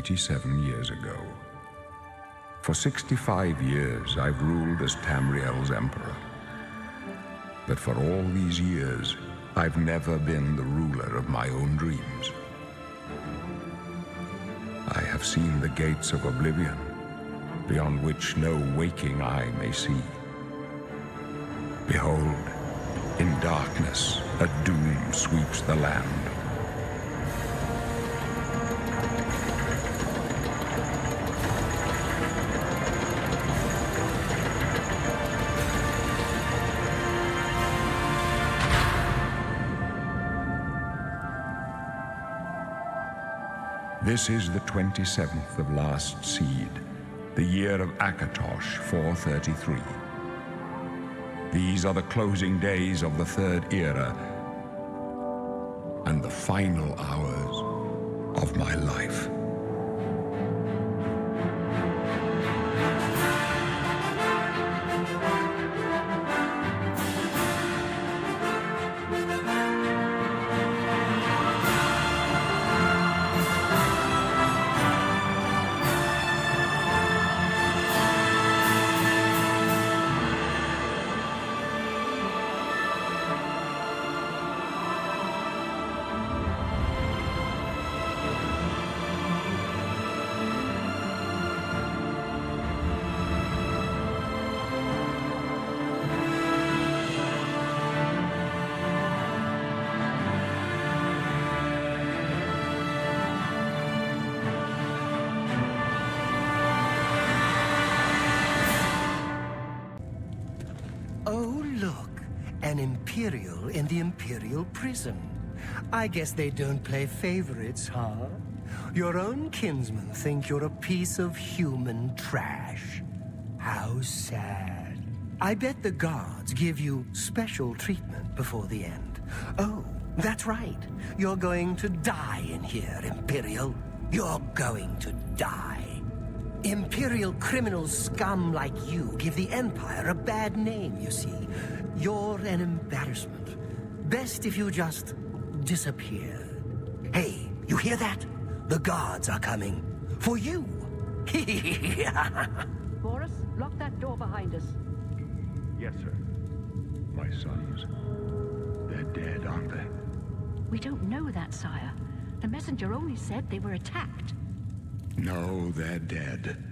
87 years ago. For 65 years, I've ruled as Tamriel's emperor. But for all these years, I've never been the ruler of my own dreams. I have seen the gates of Oblivion, beyond which no waking eye may see. Behold, in darkness, a doom sweeps the land. This is the 27th of last seed, the year of Akatosh 433. These are the closing days of the Third Era and the final hours of my life. An Imperial in the Imperial prison. I guess they don't play favorites, huh? Your own kinsmen think you're a piece of human trash. How sad. I bet the guards give you special treatment before the end. Oh, that's right. You're going to die in here, Imperial. You're going to die. Imperial criminal scum like you give the Empire a bad name, you see. You're an embarrassment. Best if you just disappear. Hey, you hear that? The guards are coming. For you. Boris, lock that door behind us. Yes, sir. My sons, they're dead, aren't they? We don't know that, sire. The messenger only said they were attacked. No, they're dead.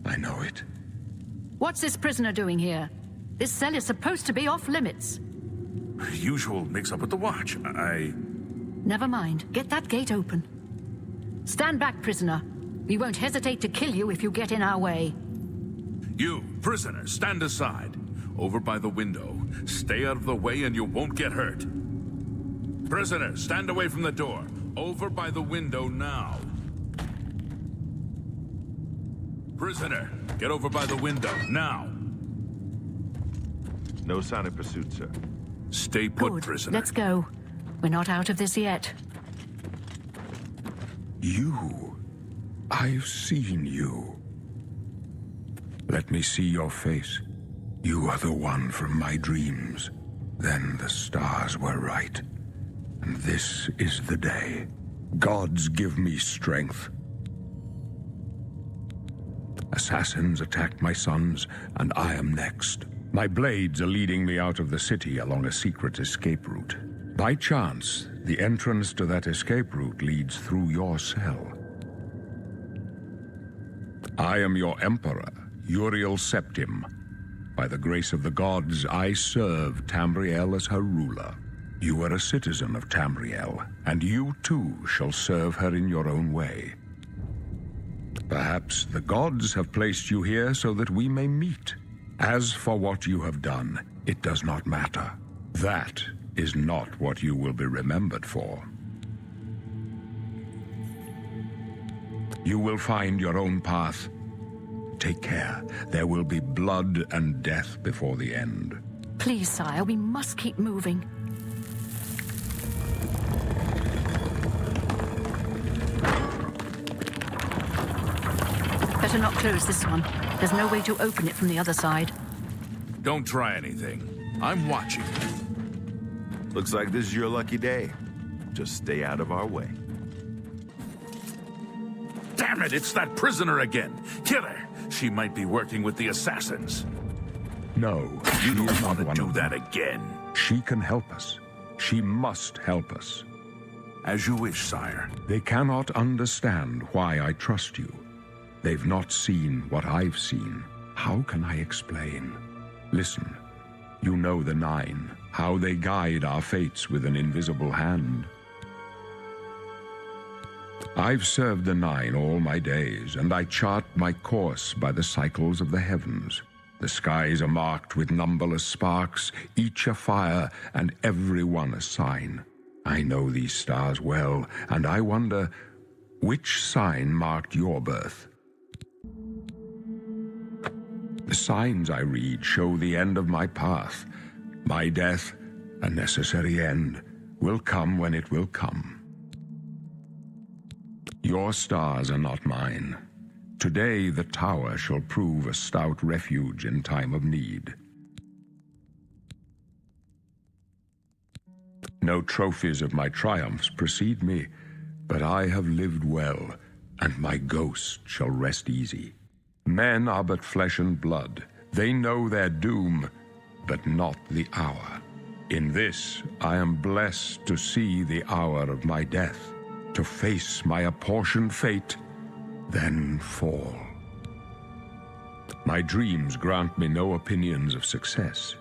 I know it. What's this prisoner doing here? This cell is supposed to be off limits. Usual mix-up at the watch. Never mind. Get that gate open. Stand back, prisoner. We won't hesitate to kill you if you get in our way. You, prisoner, stand aside. Over by the window. Stay out of the way and you won't get hurt. Prisoner, stand away from the door. Over by the window now. Prisoner, get over by the window, now. No sign of pursuit, sir. Stay put, Good. prisoner. Let's go. We're not out of this yet. You. I've seen you. Let me see your face. You are the one from my dreams. Then the stars were right. And this is the day. Gods give me strength. Assassins attacked my sons, and I am next. My blades are leading me out of the city along a secret escape route. By chance, the entrance to that escape route leads through your cell. I am your emperor, Uriel Septim. By the grace of the gods, I serve Tamriel as her ruler. You are a citizen of Tamriel, and you too shall serve her in your own way. Perhaps the gods have placed you here so that we may meet. As for what you have done, it does not matter. That is not what you will be remembered for. You will find your own path. Take care. There will be blood and death before the end. Please, sire, we must keep moving. Better not close this one. There's no way to open it from the other side. Don't try anything. I'm watching. Looks like this is your lucky day. Just stay out of our way. Damn it, it's that prisoner again. Kill her. She might be working with the assassins. No, she You is don't not want to one do of that them. again. She can help us. She must help us. As you wish, sire. They cannot understand why I trust you. They've not seen what I've seen. How can I explain? Listen, you know the Nine, how they guide our fates with an invisible hand. I've served the Nine all my days, and I chart my course by the cycles of the heavens. The skies are marked with numberless sparks, each a fire, and every one a sign. I know these stars well, and I wonder, which sign marked your birth? The signs I read show the end of my path. My death, a necessary end, will come when it will come. Your stars are not mine. Today the tower shall prove a stout refuge in time of need. No trophies of my triumphs precede me, but I have lived well, and my ghost shall rest easy. Men are but flesh and blood. They know their doom, but not the hour. In this I am blessed to see the hour of my death, to face my apportioned fate, then fall. My dreams grant me no opinions of success.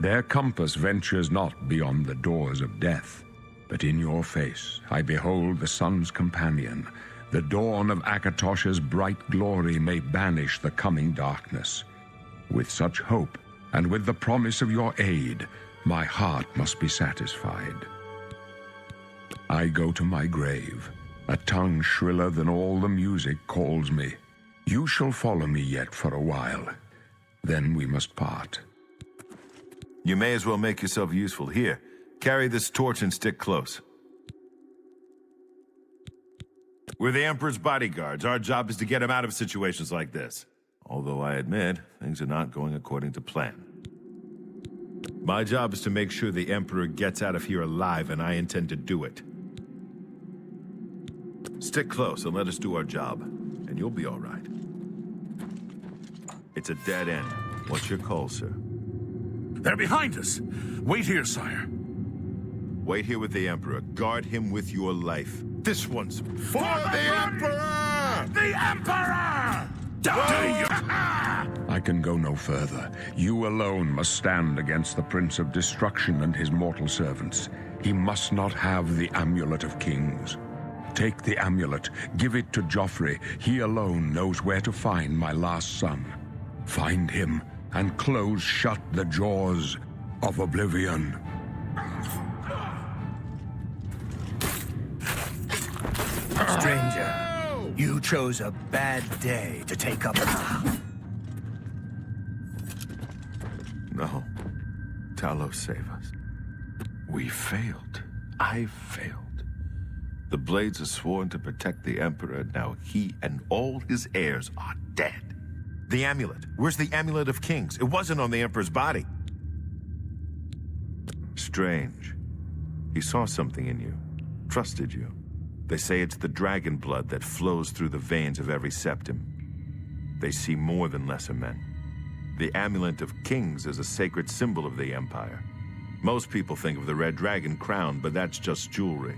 Their compass ventures not beyond the doors of death. But in your face I behold the sun's companion. The dawn of Akatosh's bright glory may banish the coming darkness. With such hope, and with the promise of your aid, my heart must be satisfied. I go to my grave. A tongue shriller than all the music calls me. You shall follow me yet for a while. Then we must part. You may as well make yourself useful. Here, carry this torch and stick close. We're the Emperor's bodyguards. Our job is to get him out of situations like this. Although I admit, things are not going according to plan. My job is to make sure the Emperor gets out of here alive, and I intend to do it. Stick close and let us do our job, and you'll be all right. It's a dead end. What's your call, sir? They're behind us. Wait here, sire. Wait here with the Emperor. Guard him with your life. This one's for the Emperor! The Emperor! I can go no further. You alone must stand against the Prince of Destruction and his mortal servants. He must not have the Amulet of Kings. Take the amulet, give it to Joffrey. He alone knows where to find my last son. Find him and close shut the jaws of Oblivion. Stranger, you chose a bad day to take up No. Talos, save us. We failed. I failed. The Blades are sworn to protect the Emperor. Now he and all his heirs are dead. The amulet. Where's the Amulet of Kings? It wasn't on the Emperor's body. Strange. He saw something in you. Trusted you. They say it's the dragon blood that flows through the veins of every septim. They see more than lesser men. The Amulet of Kings is a sacred symbol of the Empire. Most people think of the red dragon crown, but that's just jewelry.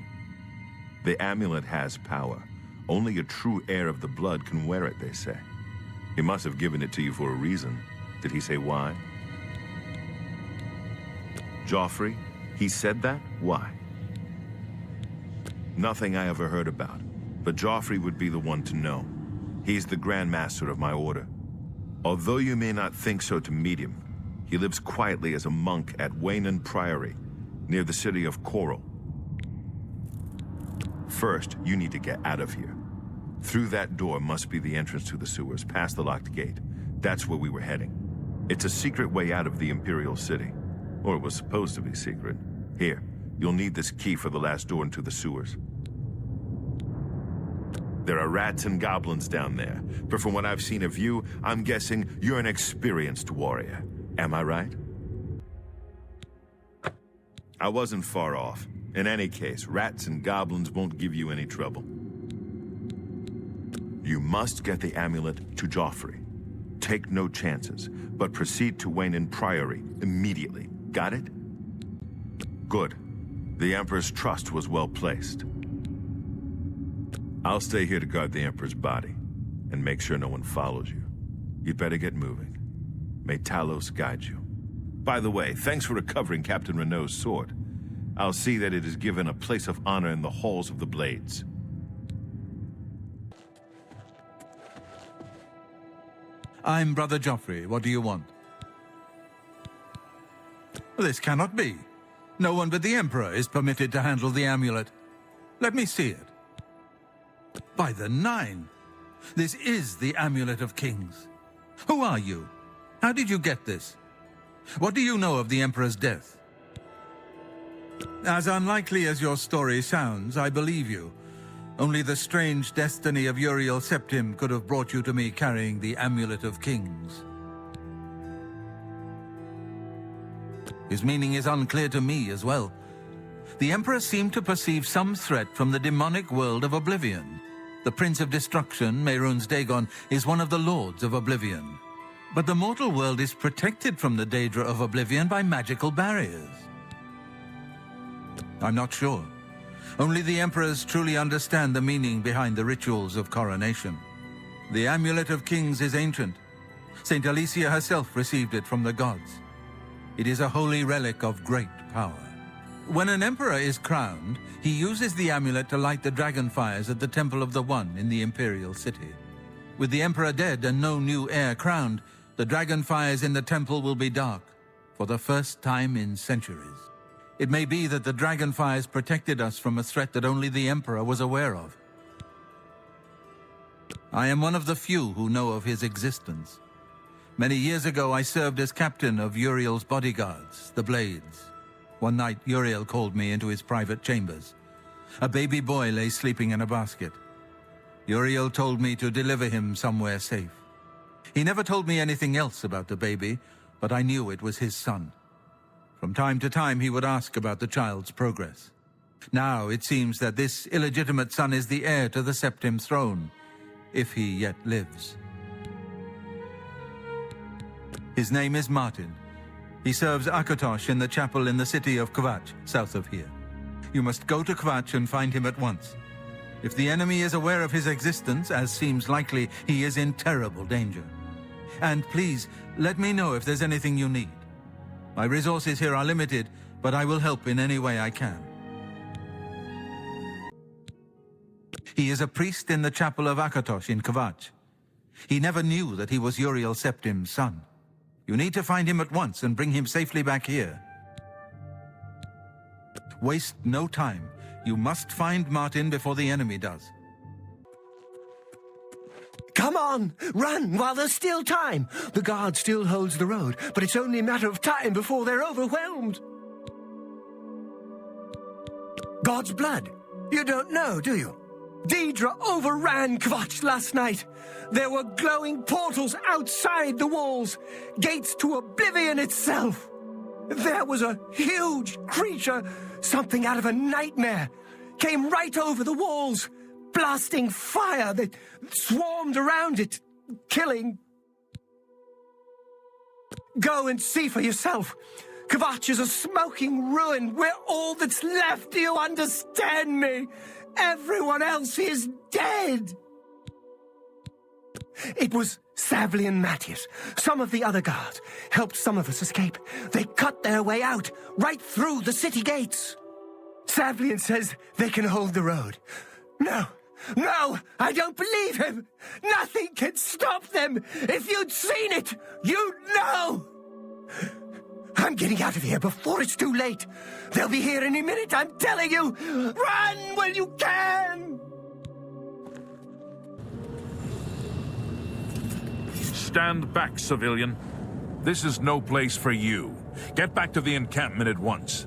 The amulet has power. Only a true heir of the blood can wear it, they say. He must have given it to you for a reason. Did he say why? Joffrey, he said that? Why? Nothing I ever heard about. But Joffrey would be the one to know. He's the Grand Master of my order. Although you may not think so to meet him, he lives quietly as a monk at Waynon Priory, near the city of Coral. First, you need to get out of here. Through that door must be the entrance to the sewers, past the locked gate. That's where we were heading. It's a secret way out of the Imperial City. Or it was supposed to be secret. Here, you'll need this key for the last door into the sewers. There are rats and goblins down there, but from what I've seen of you, I'm guessing you're an experienced warrior. Am I right? I wasn't far off. In any case, rats and goblins won't give you any trouble. You must get the amulet to Joffrey. Take no chances, but proceed to Wayne Priory immediately. Got it? Good. The Emperor's trust was well placed. I'll stay here to guard the Emperor's body, and make sure no one follows you. You'd better get moving. May Talos guide you. By the way, thanks for recovering Captain Renault's sword. I'll see that it is given a place of honor in the halls of the Blades. I'm Brother Joffrey. What do you want? This cannot be. No one but the Emperor is permitted to handle the amulet. Let me see it. By the Nine! This is the Amulet of Kings. Who are you? How did you get this? What do you know of the Emperor's death? As unlikely as your story sounds, I believe you. Only the strange destiny of Uriel Septim could have brought you to me carrying the Amulet of Kings. His meaning is unclear to me as well. The Emperor seemed to perceive some threat from the demonic world of Oblivion. The Prince of Destruction, Mehrunes Dagon, is one of the Lords of Oblivion. But the mortal world is protected from the Daedra of Oblivion by magical barriers. I'm not sure. Only the Emperors truly understand the meaning behind the rituals of coronation. The Amulet of Kings is ancient. Saint Alicia herself received it from the gods. It is a holy relic of great power. When an emperor is crowned, he uses the amulet to light the dragon fires at the Temple of the One in the Imperial City. With the emperor dead and no new heir crowned, the dragon fires in the temple will be dark, for the first time in centuries. It may be that the dragon fires protected us from a threat that only the emperor was aware of. I am one of the few who know of his existence. Many years ago, I served as captain of Uriel's bodyguards, the Blades. One night, Uriel called me into his private chambers. A baby boy lay sleeping in a basket. Uriel told me to deliver him somewhere safe. He never told me anything else about the baby, but I knew it was his son. From time to time, he would ask about the child's progress. Now, it seems that this illegitimate son is the heir to the Septim throne, if he yet lives. His name is Martin. He serves Akatosh in the chapel in the city of Kvatch, south of here. You must go to Kvatch and find him at once. If the enemy is aware of his existence, as seems likely, he is in terrible danger. And please, let me know if there's anything you need. My resources here are limited, but I will help in any way I can. He is a priest in the chapel of Akatosh in Kvatch. He never knew that he was Uriel Septim's son. You need to find him at once and bring him safely back here. Waste no time. You must find Martin before the enemy does. Come on! Run while there's still time! The guard still holds the road, but it's only a matter of time before they're overwhelmed. God's blood. You don't know, do you? Daedra overran Kvatch last night. There were glowing portals outside the walls, gates to Oblivion itself. There was a huge creature, something out of a nightmare, came right over the walls, blasting fire that swarmed around it, killing. Go and see for yourself. Kvatch is a smoking ruin. We're all that's left. Do you understand me? Everyone else is dead. It was Savli and Matthias. Some of the other guards helped some of us escape. They cut their way out, right through the city gates. Savlian says they can hold the road. No, I don't believe him. Nothing can stop them. If you'd seen it, you'd know. I'm getting out of here before it's too late. They'll be here any minute, I'm telling you. Run while you can! Stand back, civilian. This is no place for you. Get back to the encampment at once.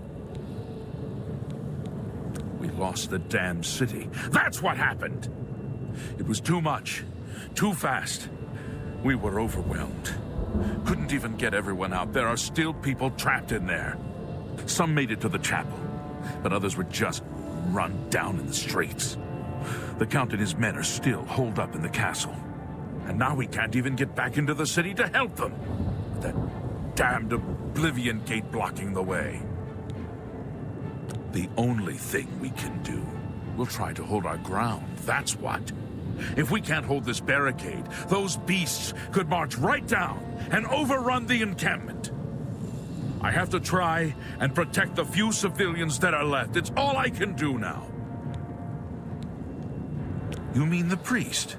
We lost the damn city. That's what happened! It was too much. Too fast. We were overwhelmed. Couldn't even get everyone out. There are still people trapped in there. Some made it to the chapel, but others were just run down in the streets. The Count and his men are still holed up in the castle. And now we can't even get back into the city to help them. That damned Oblivion Gate blocking the way. The only thing we can do, we'll try to hold our ground, that's what. If we can't hold this barricade, those beasts could march right down and overrun the encampment. I have to try and protect the few civilians that are left. It's all I can do now. You mean the priest?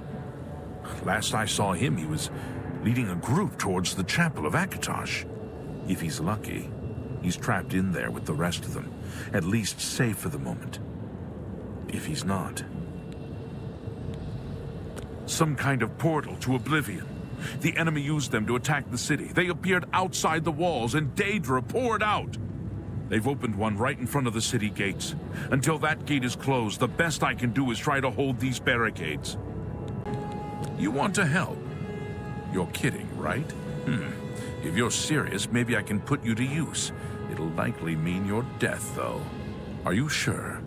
Last I saw him, he was leading a group towards the chapel of Akatosh. If he's lucky, he's trapped in there with the rest of them, at least safe for the moment. If he's not... some kind of portal to Oblivion. The enemy used them to attack the city. They appeared outside the walls and Daedra poured out. They've opened one right in front of the city gates. Until that gate is closed, the best I can do is try to hold these barricades. You want to help? You're kidding, right? If you're serious, maybe I can put you to use. It'll likely mean your death, though. Are you sure?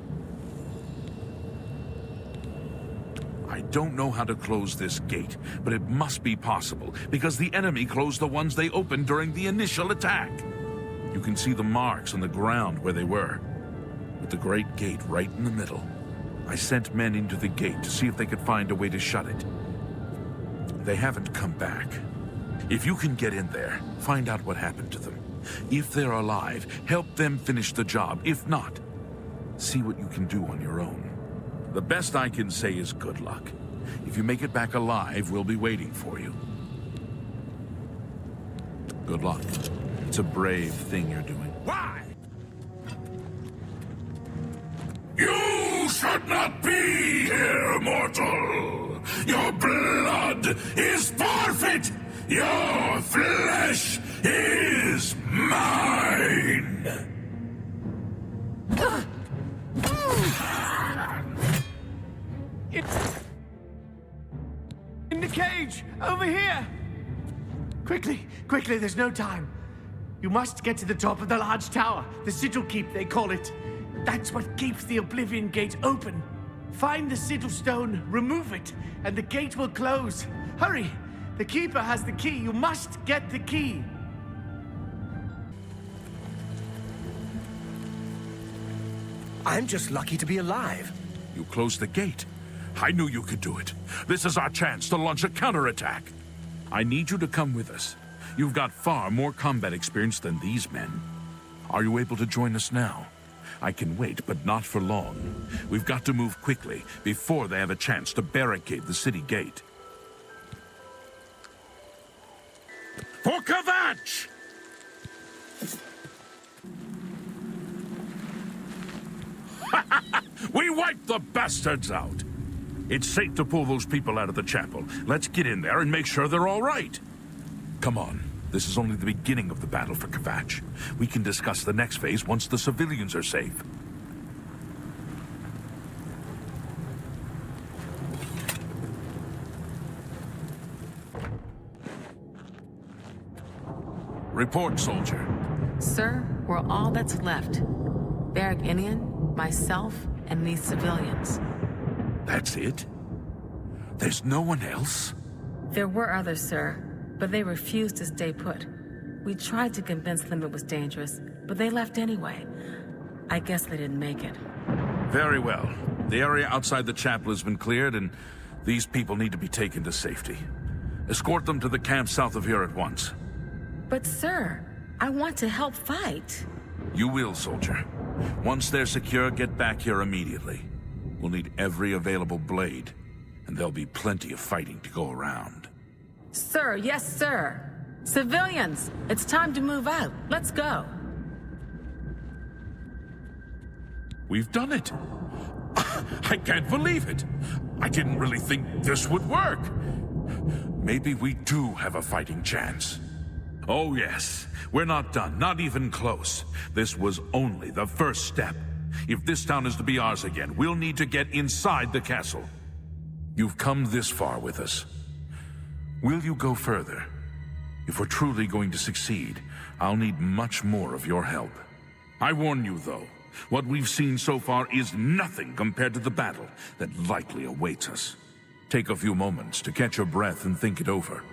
I don't know how to close this gate, but it must be possible, because the enemy closed the ones they opened during the initial attack. You can see the marks on the ground where they were, with the great gate right in the middle. I sent men into the gate to see if they could find a way to shut it. They haven't come back. If you can get in there, find out what happened to them. If they're alive, help them finish the job. If not, see what you can do on your own. The best I can say is good luck. If you make it back alive, we'll be waiting for you. Good luck. It's a brave thing you're doing. Why? You should not be here, mortal! Your blood is forfeit! Your flesh is mine! It's in the cage! Over here! Quickly, quickly, there's no time. You must get to the top of the large tower, the sigil keep, they call it. That's what keeps the Oblivion Gate open. Find the sigil stone, remove it, and the gate will close. Hurry! The keeper has the key. You must get the key. I'm just lucky to be alive. You closed the gate. I knew you could do it. This is our chance to launch a counterattack. I need you to come with us. You've got far more combat experience than these men. Are you able to join us now? I can wait, but not for long. We've got to move quickly before they have a chance to barricade the city gate. For Kvatch! We wiped the bastards out! It's safe to pull those people out of the chapel. Let's get in there and make sure they're all right. Come on. This is only the beginning of the battle for Kvatch. We can discuss the next phase once the civilians are safe. Report, soldier. Sir, we're all that's left. Barrack Inian, myself, and these civilians. That's it? There's no one else? There were others, sir, but they refused to stay put. We tried to convince them it was dangerous, but they left anyway. I guess they didn't make it. Very well. The area outside the chapel has been cleared, and these people need to be taken to safety. Escort them to the camp south of here at once. But sir, I want to help fight. You will, soldier. Once they're secure, get back here immediately. We'll need every available blade, and there'll be plenty of fighting to go around. Sir, yes, sir. Civilians, it's time to move out. Let's go. We've done it. I can't believe it. I didn't really think this would work. Maybe we do have a fighting chance. Oh yes, we're not done, not even close. This was only the first step. If this town is to be ours again, we'll need to get inside the castle. You've come this far with us. Will you go further? If we're truly going to succeed, I'll need much more of your help. I warn you, though, What we've seen so far is nothing compared to the battle that likely awaits us. Take a few moments to catch your breath and think it over.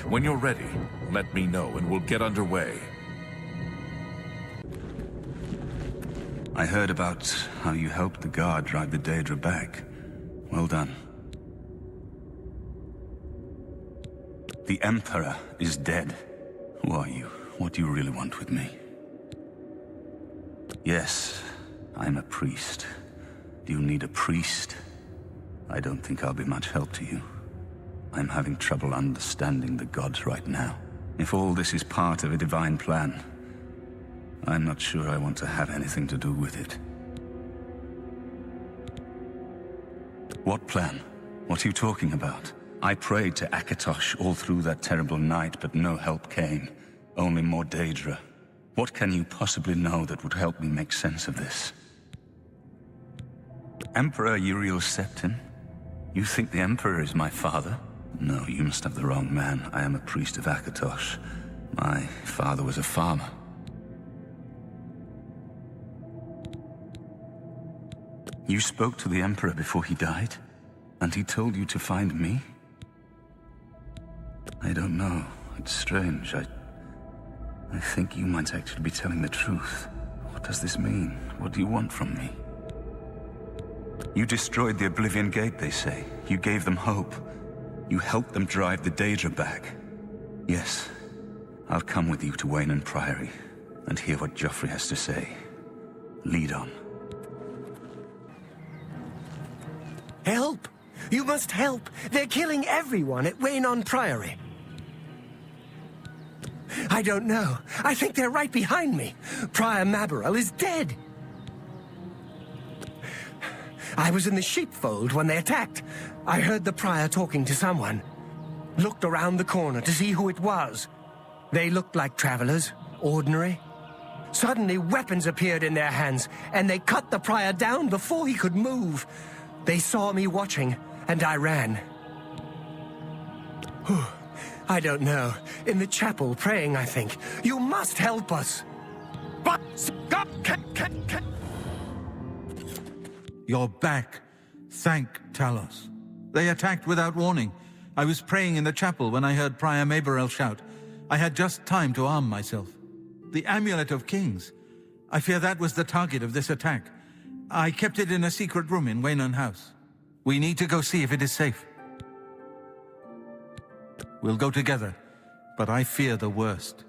When you're ready, let me know and we'll get underway. I heard about how you helped the guard drive the Daedra back. Well done. The Emperor is dead. Who are you? What do you really want with me? Yes, I'm a priest. Do you need a priest? I don't think I'll be much help to you. I'm having trouble understanding the gods right now. If all this is part of a divine plan, I'm not sure I want to have anything to do with it. What plan? What are you talking about? I prayed to Akatosh all through that terrible night, but no help came. Only more Daedra. What can you possibly know that would help me make sense of this? Emperor Uriel Septim? You think the Emperor is my father? No, you must have the wrong man. I am a priest of Akatosh. My father was a farmer. You spoke to the Emperor before he died? And he told you to find me? I don't know. It's strange. I think you might actually be telling the truth. What does this mean? What do you want from me? You destroyed the Oblivion Gate, they say. You gave them hope. You helped them drive the Daedra back. Yes, I'll come with you to Wayne Priory and hear what Joffrey has to say. Lead on. Help! You must help! They're killing everyone at Wayne Priory. I don't know. I think they're right behind me. Prior Maborel is dead. I was in the sheepfold when they attacked. I heard the prior talking to someone. Looked around the corner to see who it was. They looked like travelers, ordinary. Suddenly weapons appeared in their hands, and they cut the prior down before he could move. They saw me watching, and I ran. I don't know. In the chapel, praying, I think. You must help us. But... You're back. Thank Talos. They attacked without warning. I was praying in the chapel when I heard Prior Maborel shout. I had just time to arm myself. The Amulet of Kings. I fear that was the target of this attack. I kept it in a secret room in Waynon House. We need to go see if it is safe. We'll go together, but I fear the worst.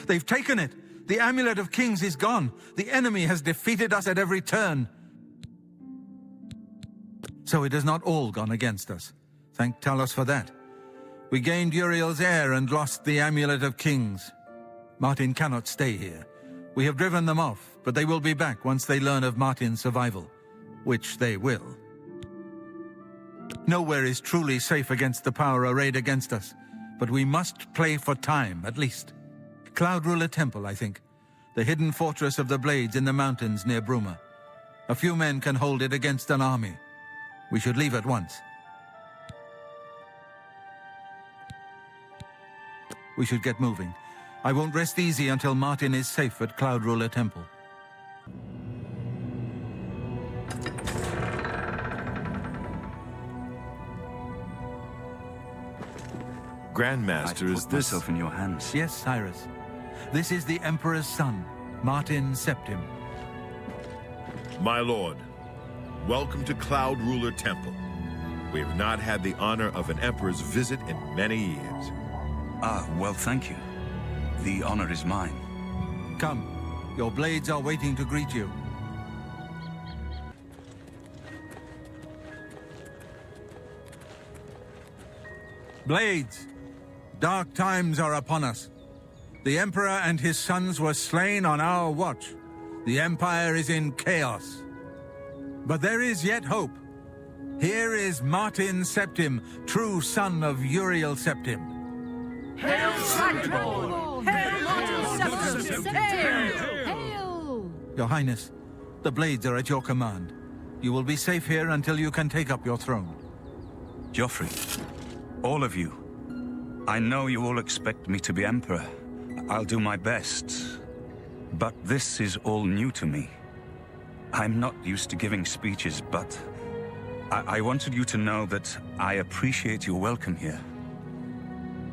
They've taken it! The Amulet of Kings is gone! The enemy has defeated us at every turn! So it has not all gone against us. Thank Talos for that. We gained Uriel's heir and lost the Amulet of Kings. Martin cannot stay here. We have driven them off, but they will be back once they learn of Martin's survival. Which they will. Nowhere is truly safe against the power arrayed against us, but we must play for time, at least. Cloud Ruler Temple, I think. The hidden fortress of the Blades in the mountains near Bruma. A few men can hold it against an army. We should leave at once. We should get moving. I won't rest easy until Martin is safe at Cloud Ruler Temple. Grandmaster, is this... myself in your hands? Yes, Cyrus. This is the Emperor's son, Martin Septim. My lord, welcome to Cloud Ruler Temple. We have not had the honor of an emperor's visit in many years. Ah, well, thank you. The honor is mine. Come, your blades are waiting to greet you. Blades, dark times are upon us. The Emperor and his sons were slain on our watch. The Empire is in chaos. But there is yet hope. Here is Martin Septim, true son of Uriel Septim. Hail, Sanctuary! Hail, Martin Septim! Hail! Hail! Your Highness, the Blades are at your command. You will be safe here until you can take up your throne. Joffrey, all of you. I know you all expect me to be Emperor. I'll do my best. But this is all new to me. I'm not used to giving speeches, but I wanted you to know that I appreciate your welcome here.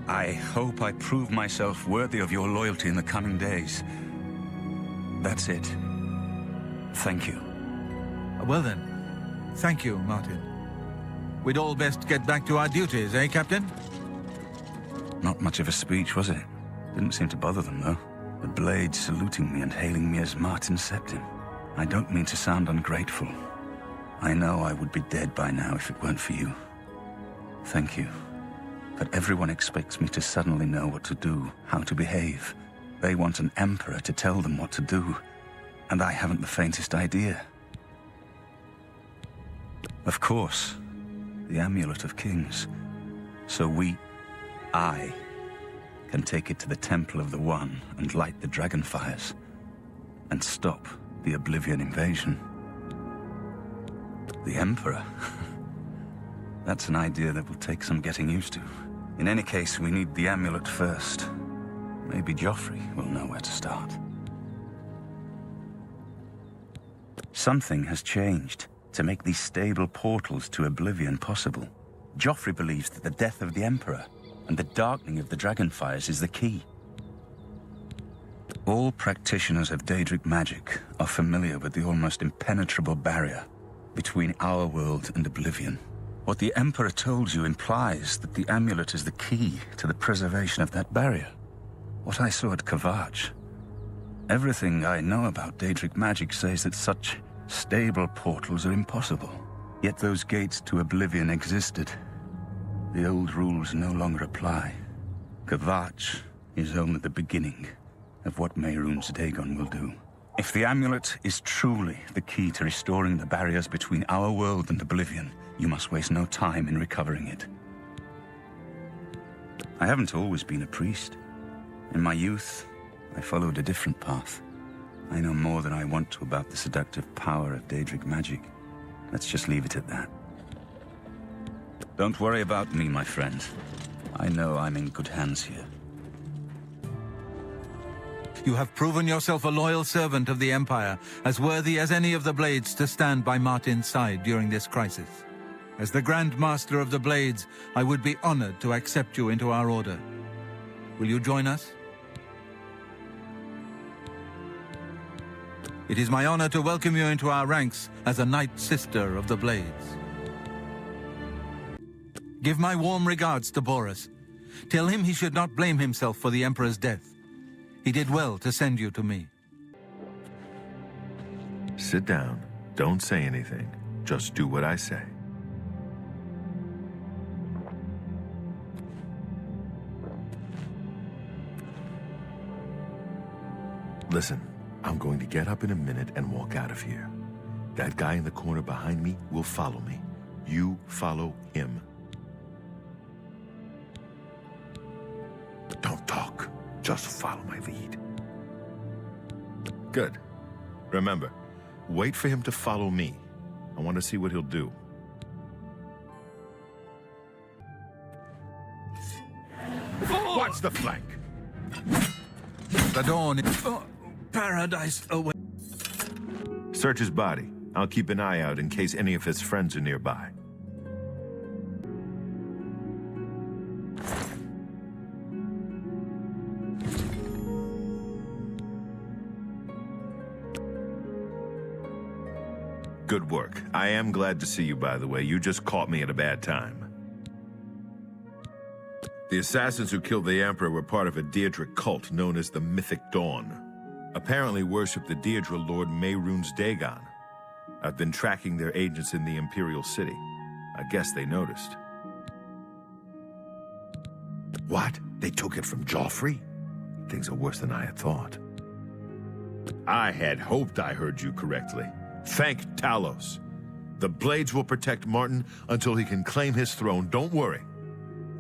I hope I prove myself worthy of your loyalty in the coming days. That's it. Thank you. Well then, thank you, Martin. We'd all best get back to our duties, eh, Captain? Not much of a speech, was it? Didn't seem to bother them, though. The Blades saluting me and hailing me as Martin Septim. I don't mean to sound ungrateful. I know I would be dead by now if it weren't for you. Thank you. But everyone expects me to suddenly know what to do, how to behave. They want an emperor to tell them what to do, and I haven't the faintest idea. Of course, the Amulet of Kings. So I, can take it to the Temple of the One and light the dragon fires, and stop the Oblivion invasion. The Emperor? That's an idea that will take some getting used to. In any case, we need the amulet first. Maybe Joffrey will know where to start. Something has changed to make these stable portals to Oblivion possible. Joffrey believes that the death of the Emperor and the darkening of the Dragonfires is the key. All practitioners of Daedric magic are familiar with the almost impenetrable barrier between our world and Oblivion. What the Emperor told you implies that the amulet is the key to the preservation of that barrier. What I saw at Kvatch. Everything I know about Daedric magic says that such stable portals are impossible. Yet those gates to Oblivion existed. The old rules no longer apply. Kvatch is only the beginning of what Mehrunes Dagon will do. If the amulet is truly the key to restoring the barriers between our world and Oblivion, you must waste no time in recovering it. I haven't always been a priest. In my youth, I followed a different path. I know more than I want to about the seductive power of Daedric magic. Let's just leave it at that. Don't worry about me, my friend. I know I'm in good hands here. You have proven yourself a loyal servant of the Empire, as worthy as any of the Blades to stand by Martin's side during this crisis. As the Grand Master of the Blades, I would be honored to accept you into our order. Will you join us? It is my honor to welcome you into our ranks as a Knight Sister of the Blades. Give my warm regards to Boris. Tell him he should not blame himself for the Emperor's death. He did well to send you to me. Sit down. Don't say anything. Just do what I say. Listen, I'm going to get up in a minute and walk out of here. That guy in the corner behind me will follow me. You follow him. Don't talk. Just follow my lead. Good. Remember, wait for him to follow me. I want to see what he'll do. Watch the flank. The dawn is... paradise away. Search his body. I'll keep an eye out in case any of his friends are nearby. Good work. I am glad to see you, by the way. You just caught me at a bad time. The assassins who killed the Emperor were part of a Daedric cult known as the Mythic Dawn. Apparently worshipped the Daedra Lord Mehrunes Dagon. I've been tracking their agents in the Imperial City. I guess they noticed. What? They took it from Joffrey? Things are worse than I had thought. I had hoped I heard you correctly. Thank Talos. The Blades will protect Martin until he can claim his throne. Don't worry,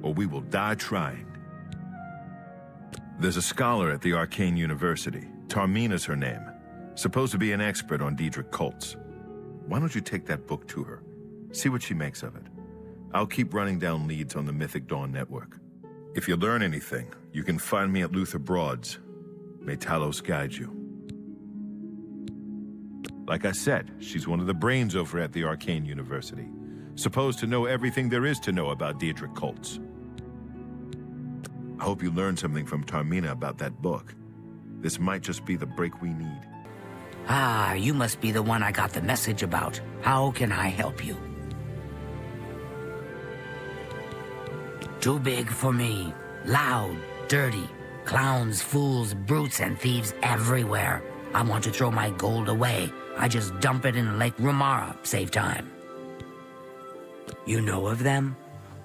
or we will die trying. There's a scholar at the Arcane University. Tarmina's her name. Supposed to be an expert on Daedric cults. Why don't you take that book to her? See what she makes of it. I'll keep running down leads on the Mythic Dawn network. If you learn anything, you can find me at Luther Broad's. May Talos guide you. Like I said, she's one of the brains over at the Arcane University, supposed to know everything there is to know about Daedric cults. I hope you learned something from Tamriel about that book. This might just be the break we need. Ah, you must be the one I got the message about. How can I help you? Too big for me. Loud, dirty. Clowns, fools, brutes, and thieves everywhere. I want to throw my gold away. I just dump it in Lake Rumara, save time. You know of them?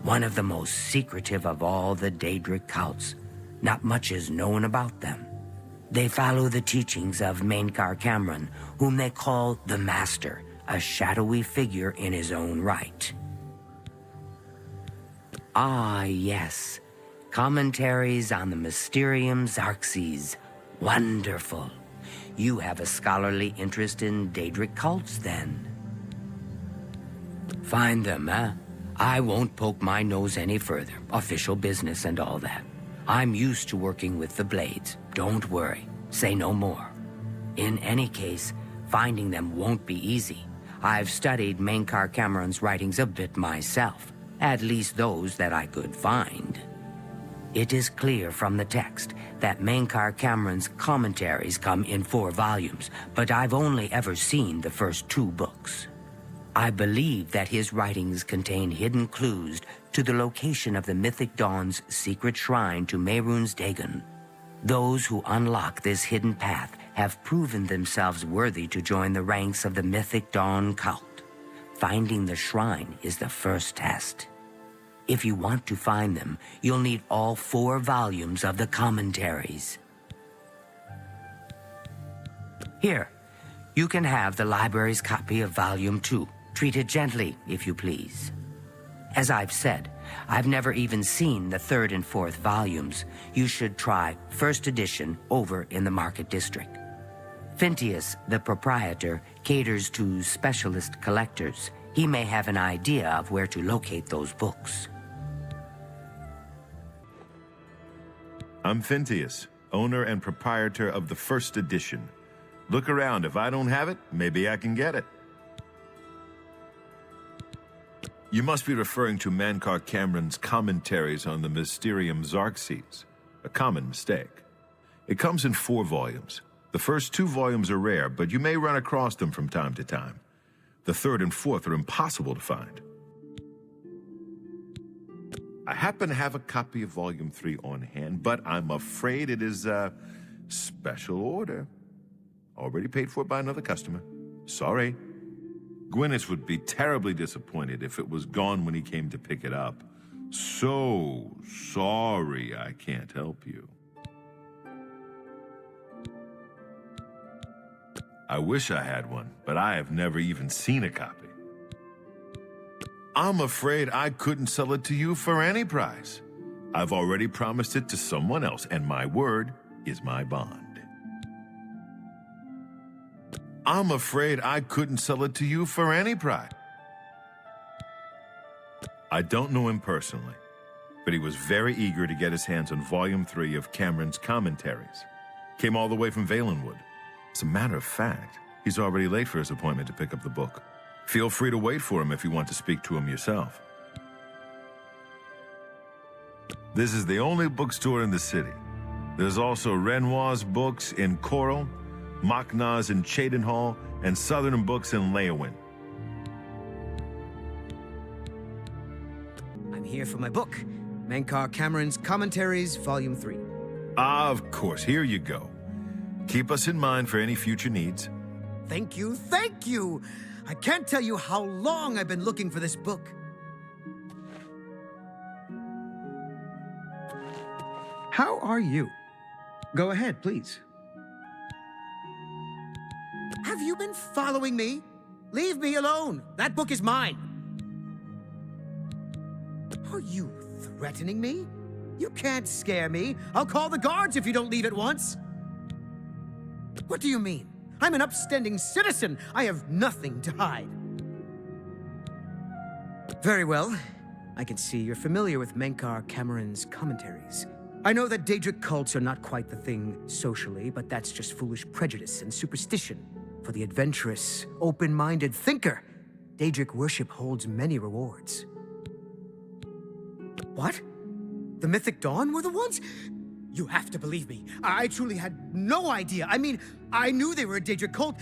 One of the most secretive of all the Daedric cults. Not much is known about them. They follow the teachings of Mainkar Cameron, whom they call the Master, a shadowy figure in his own right. Ah, yes. Commentaries on the Mysterium Xarxes. Wonderful. You have a scholarly interest in Daedric cults, then? Find them, huh? I won't poke my nose any further. Official business and all that. I'm used to working with the Blades. Don't worry. Say no more. In any case, finding them won't be easy. I've studied Mainkar Cameron's writings a bit myself. At least those that I could find. It is clear from the text that Mainkar Cameron's commentaries come in 4 volumes, but I've only ever seen the first 2 books. I believe that his writings contain hidden clues to the location of the Mythic Dawn's secret shrine to Mehrunes Dagon. Those who unlock this hidden path have proven themselves worthy to join the ranks of the Mythic Dawn cult. Finding the shrine is the first test. If you want to find them, you'll need all 4 volumes of the commentaries. Here, you can have the library's copy of Volume 2. Treat it gently, if you please. As I've said, I've never even seen the 3rd and 4th volumes. You should try first edition over in the Market District. Phintius, the proprietor, caters to specialist collectors. He may have an idea of where to locate those books. I'm Phintius, owner and proprietor of the first edition. Look around. If I don't have it, maybe I can get it. You must be referring to Mainkar Cameron's commentaries on the Mysterium Xarxes. A common mistake. It comes in 4 volumes. The first 2 volumes are rare, but you may run across them from time to time. The 3rd and 4th are impossible to find. I happen to have a copy of Volume 3 on hand, but I'm afraid it is a special order. Already paid for by another customer. Sorry. Gwyneth would be terribly disappointed if it was gone when he came to pick it up. So sorry I can't help you. I wish I had one, but I have never even seen a copy. I'm afraid I couldn't sell it to you for any price. I've already promised it to someone else, and my word is my bond. I'm afraid I couldn't sell it to you for any price. I don't know him personally, but he was very eager to get his hands on Volume 3 of Cameron's commentaries. Came all the way from Valenwood. As a matter of fact, he's already late for his appointment to pick up the book. Feel free to wait for him if you want to speak to him yourself. This is the only bookstore in the city. There's also Renoir's books in Coral, Machna's in Cheydinhall, and Southern Books in Leyawiin. I'm here for my book, Mainkar Cameron's Commentaries, Volume 3. Of course, here you go. Keep us in mind for any future needs. Thank you, thank you! I can't tell you how long I've been looking for this book. How are you? Go ahead, please. Have you been following me? Leave me alone. That book is mine. Are you threatening me? You can't scare me. I'll call the guards if you don't leave at once. What do you mean? I'm an upstanding citizen. I have nothing to hide. Very well. I can see you're familiar with Mainkar Cameron's commentaries. I know that Daedric cults are not quite the thing socially, but that's just foolish prejudice and superstition. For the adventurous, open-minded thinker, Daedric worship holds many rewards. What? The Mythic Dawn were the ones? You have to believe me. I truly had no idea. I mean, I knew they were a Daedric cult.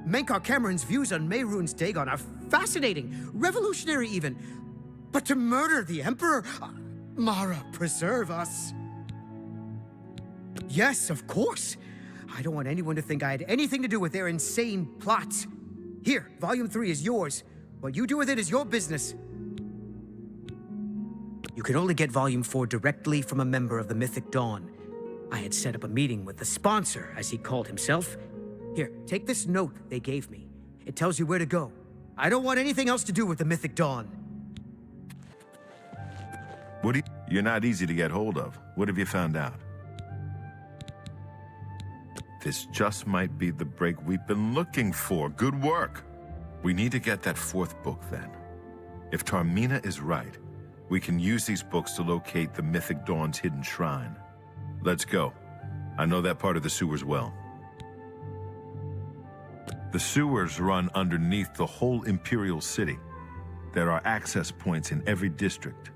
Mankar Cameron's views on Mehrunes Dagon are fascinating, revolutionary even. But to murder the Emperor? Mara, preserve us. Yes, of course. I don't want anyone to think I had anything to do with their insane plots. Here, Volume 3 is yours. What you do with it is your business. You can only get Volume 4 directly from a member of the Mythic Dawn. I had set up a meeting with the sponsor, as he called himself. Here, take this note they gave me. It tells you where to go. I don't want anything else to do with the Mythic Dawn. You're not easy to get hold of. What have you found out? This just might be the break we've been looking for. Good work. We need to get that fourth book then. If Tarmina is right, we can use these books to locate the Mythic Dawn's hidden shrine. Let's go. I know that part of the sewers well. The sewers run underneath the whole Imperial City. There are access points in every district.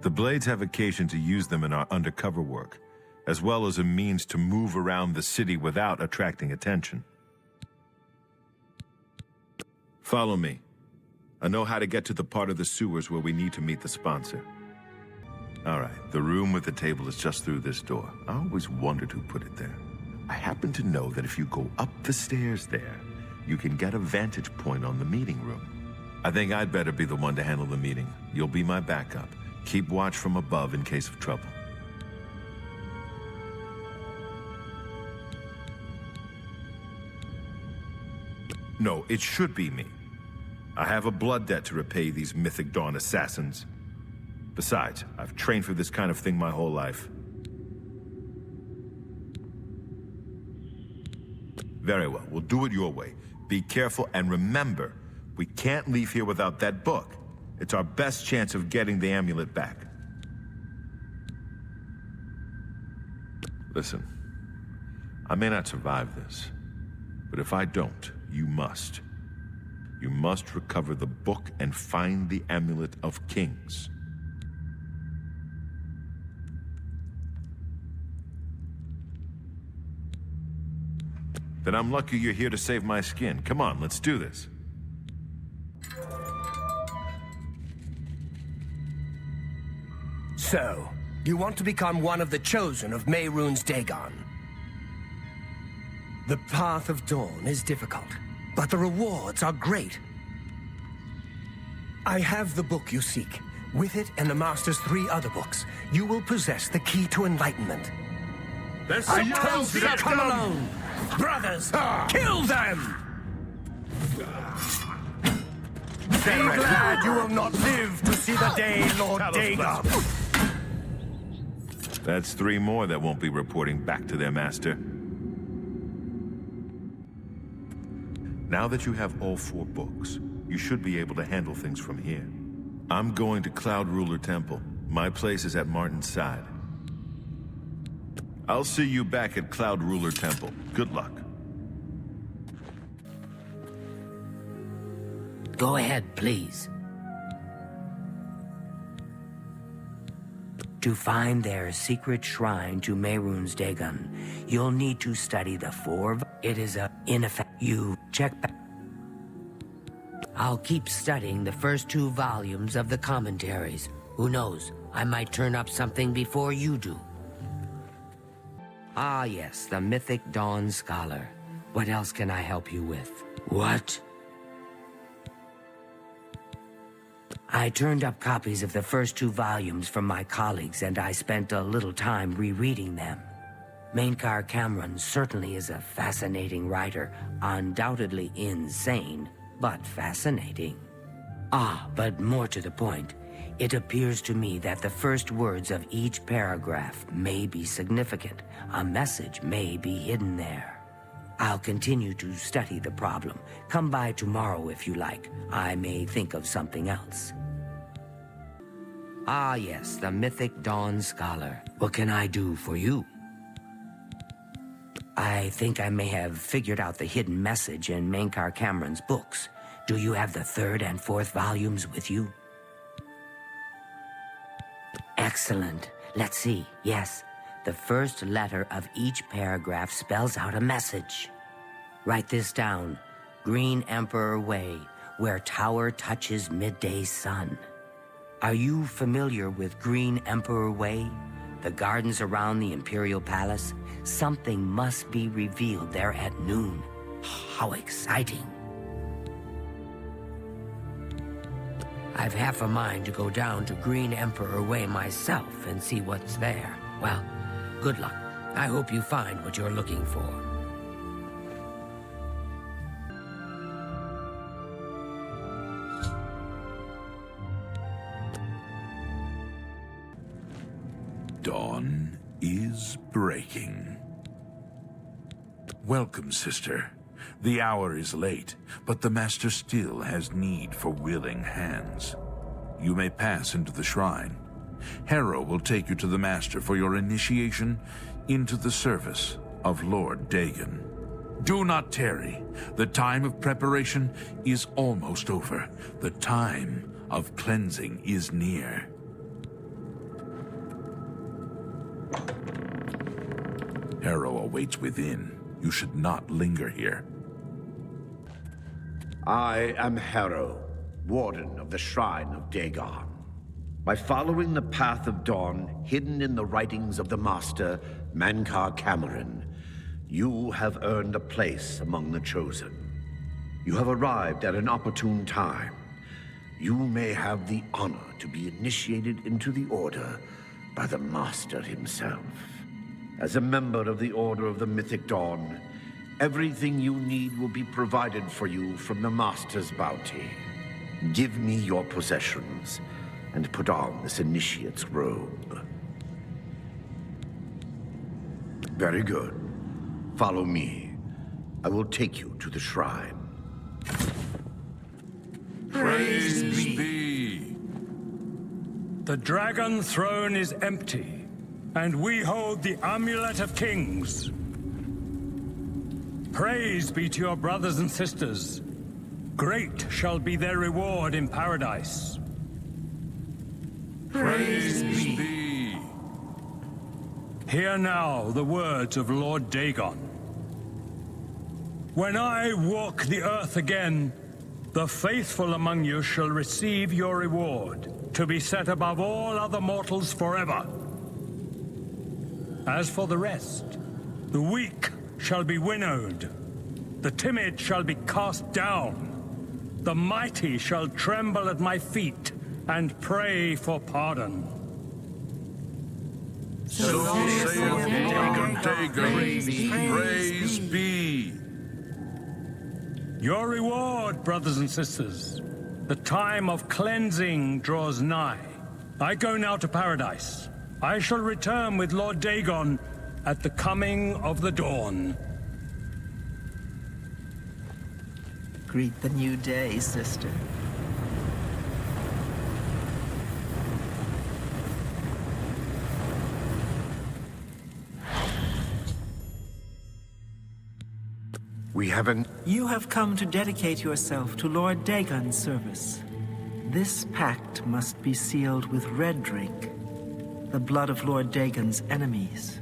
The Blades have occasion to use them in our undercover work, as well as a means to move around the city without attracting attention. Follow me. I know how to get to the part of the sewers where we need to meet the sponsor. All right, the room with the table is just through this door. I always wondered who put it there. I happen to know that if you go up the stairs there, you can get a vantage point on the meeting room. I think I'd better be the one to handle the meeting. You'll be my backup. Keep watch from above in case of trouble. No, it should be me. I have a blood debt to repay these Mythic Dawn assassins. Besides, I've trained for this kind of thing my whole life. Very well, we'll do it your way. Be careful and remember, we can't leave here without that book. It's our best chance of getting the amulet back. Listen, I may not survive this, but if I don't, you must. You must recover the book and find the Amulet of Kings. Then I'm lucky you're here to save my skin. Come on, let's do this. So, you want to become one of the chosen of Mehrunes Dagon. The path of dawn is difficult, but the rewards are great. I have the book you seek. With it and the Master's 3 other books, you will possess the key to enlightenment. I told you to come alone! Brothers, kill them! Be glad you will not live to see the day, Lord Dagon. That's 3 more that won't be reporting back to their master. Now that you have all 4 books, you should be able to handle things from here. I'm going to Cloud Ruler Temple. My place is at Martin's side. I'll see you back at Cloud Ruler Temple. Good luck. Go ahead, please. To find their secret shrine to Mehrunes Dagon, you'll need to study the 4. It is in effect. You check back. I'll keep studying the first 2 volumes of the commentaries. Who knows? I might turn up something before you do. Ah, yes, the Mythic Dawn Scholar. What else can I help you with? What? I turned up copies of the first 2 volumes from my colleagues, and I spent a little time rereading them. Mankar Cameron certainly is a fascinating writer, undoubtedly insane, but fascinating. Ah, but more to the point, it appears to me that the first words of each paragraph may be significant. A message may be hidden there. I'll continue to study the problem. Come by tomorrow if you like. I may think of something else. Ah, yes, the Mythic Dawn Scholar. What can I do for you? I think I may have figured out the hidden message in Mankar Cameron's books. Do you have the 3rd and 4th volumes with you? Excellent. Let's see. Yes, the first letter of each paragraph spells out a message. Write this down. Green Emperor Way, where tower touches midday sun. Are you familiar with Green Emperor Way? The gardens around the Imperial Palace? Something must be revealed there at noon. How exciting. I've half a mind to go down to Green Emperor Way myself and see what's there. Well, good luck. I hope you find what you're looking for. Dawn is breaking. Welcome, sister. The hour is late, but the Master still has need for willing hands. You may pass into the shrine. Harrow will take you to the Master for your initiation into the service of Lord Dagon. Do not tarry. The time of preparation is almost over. The time of cleansing is near. Harrow awaits within. You should not linger here. I am Harrow, Warden of the Shrine of Dagon. By following the path of dawn hidden in the writings of the Master, Mankar Cameron, you have earned a place among the Chosen. You have arrived at an opportune time. You may have the honor to be initiated into the Order by the Master himself. As a member of the Order of the Mythic Dawn, everything you need will be provided for you from the Master's bounty. Give me your possessions, and put on this initiate's robe. Very good. Follow me. I will take you to the shrine. Praise be! The Dragon Throne is empty, and we hold the Amulet of Kings. Praise be to your brothers and sisters. Great shall be their reward in paradise. Praise be! Hear now the words of Lord Dagon. When I walk the earth again, the faithful among you shall receive your reward, to be set above all other mortals forever. As for the rest, the weak shall be winnowed, the timid shall be cast down, the mighty shall tremble at my feet and pray for pardon. So saith Lord Dagon, praise be! Your reward, brothers and sisters. The time of cleansing draws nigh. I go now to paradise. I shall return with Lord Dagon at the coming of the dawn. Greet the new day, sister. We haven't... You have come to dedicate yourself to Lord Dagon's service. This pact must be sealed with red drink, the blood of Lord Dagon's enemies.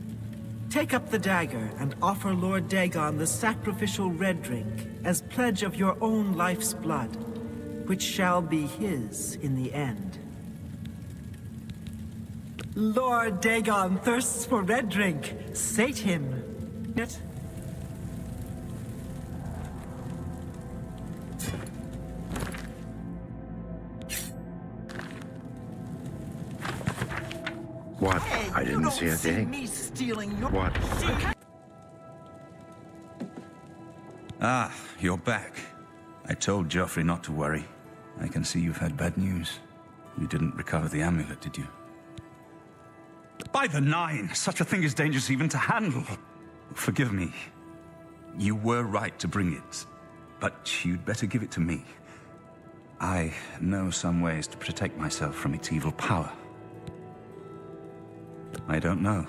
Take up the dagger and offer Lord Dagon the sacrificial red drink as pledge of your own life's blood, which shall be his in the end. Lord Dagon thirsts for red drink. Sate him. Yet... What? Hey, I didn't see a thing. Me stealing your... What? Ah, you're back. I told Joffrey not to worry. I can see you've had bad news. You didn't recover the amulet, did you? By the Nine! Such a thing is dangerous even to handle. Forgive me. You were right to bring it, but you'd better give it to me. I know some ways to protect myself from its evil power. I don't know.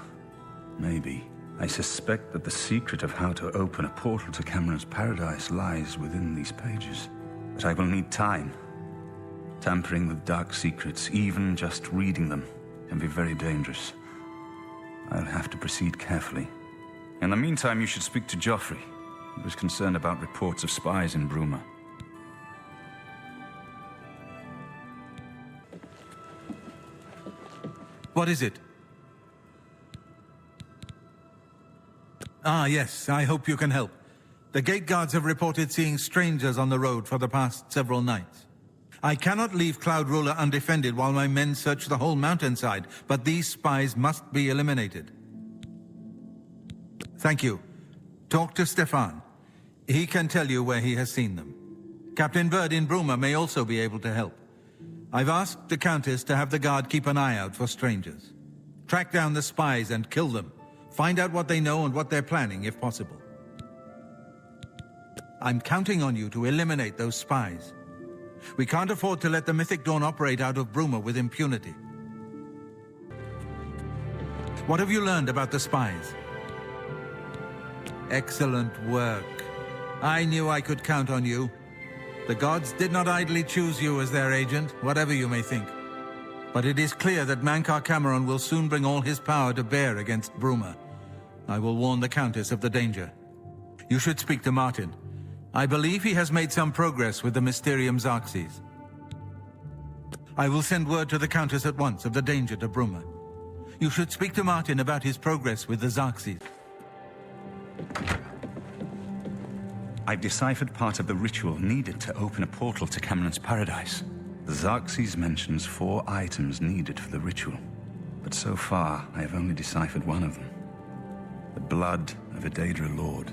Maybe I suspect that the secret of how to open a portal to Cameron's paradise lies within these pages. But I will need time. Tampering with dark secrets, even just reading them, can be very dangerous. I'll have to proceed carefully. In the meantime, you should speak to Joffrey. He was concerned about reports of spies in Bruma. What is it? Ah, yes, I hope you can help. The gate guards have reported seeing strangers on the road for the past several nights. I cannot leave Cloud Ruler undefended while my men search the whole mountainside, but these spies must be eliminated. Thank you. Talk to Stefan. He can tell you where he has seen them. Captain Bird in Bruma may also be able to help. I've asked the Countess to have the guard keep an eye out for strangers. Track down the spies and kill them. Find out what they know and what they're planning, if possible. I'm counting on you to eliminate those spies. We can't afford to let the Mythic Dawn operate out of Bruma with impunity. What have you learned about the spies? Excellent work. I knew I could count on you. The gods did not idly choose you as their agent, whatever you may think. But it is clear that Mankar Cameron will soon bring all his power to bear against Bruma. I will warn the Countess of the danger. You should speak to Martin. I believe he has made some progress with the Mysterium Xarxes. I will send word to the Countess at once of the danger to Bruma. You should speak to Martin about his progress with the Xarxes. I've deciphered part of the ritual needed to open a portal to Cameron's paradise. The Xarxes mentions 4 items needed for the ritual, but so far I have only deciphered one of them. The blood of a Daedra Lord.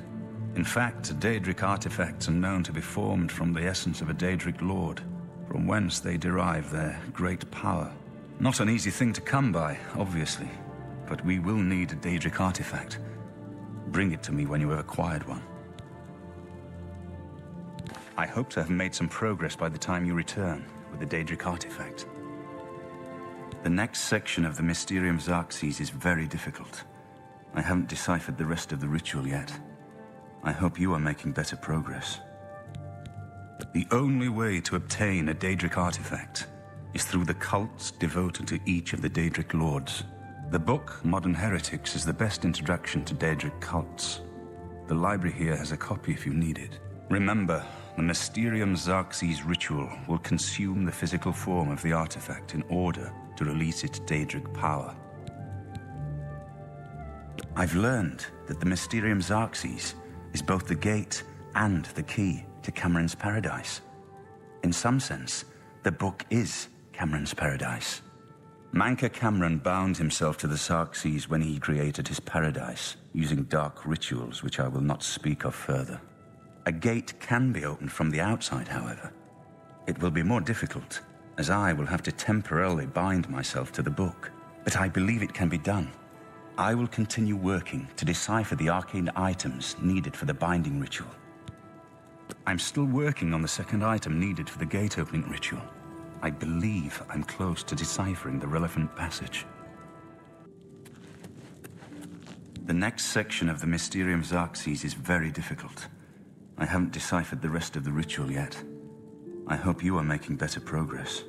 In fact, Daedric artifacts are known to be formed from the essence of a Daedric Lord, from whence they derive their great power. Not an easy thing to come by, obviously, but we will need a Daedric artifact. Bring it to me when you have acquired one. I hope to have made some progress by the time you return with the Daedric artifact. The next section of the Mysterium Xarxes is very difficult. I haven't deciphered the rest of the ritual yet. I hope you are making better progress. The only way to obtain a Daedric artifact is through the cults devoted to each of the Daedric Lords. The book, Modern Heretics, is the best introduction to Daedric cults. The library here has a copy if you need it. Remember, the Mysterium Xarxes ritual will consume the physical form of the artifact in order to release its Daedric power. I've learned that the Mysterium Xarxes is both the gate and the key to Cameron's paradise. In some sense, the book is Cameron's paradise. Mankar Cameron bound himself to the Xarxes when he created his paradise, using dark rituals which I will not speak of further. A gate can be opened from the outside, however. It will be more difficult, as I will have to temporarily bind myself to the book, but I believe it can be done. I will continue working to decipher the arcane items needed for the binding ritual. I'm still working on the second item needed for the gate opening ritual. I believe I'm close to deciphering the relevant passage. The next section of the Mysterium Xarxes is very difficult. I haven't deciphered the rest of the ritual yet. I hope you are making better progress.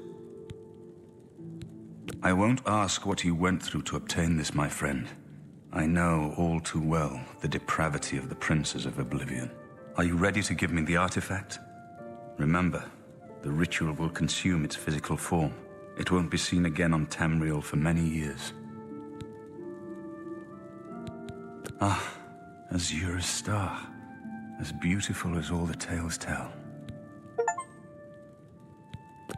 I won't ask what you went through to obtain this, my friend. I know all too well the depravity of the princes of Oblivion. Are you ready to give me the artifact? Remember, the ritual will consume its physical form. It won't be seen again on Tamriel for many years. Ah, Azura's star. As beautiful as all the tales tell.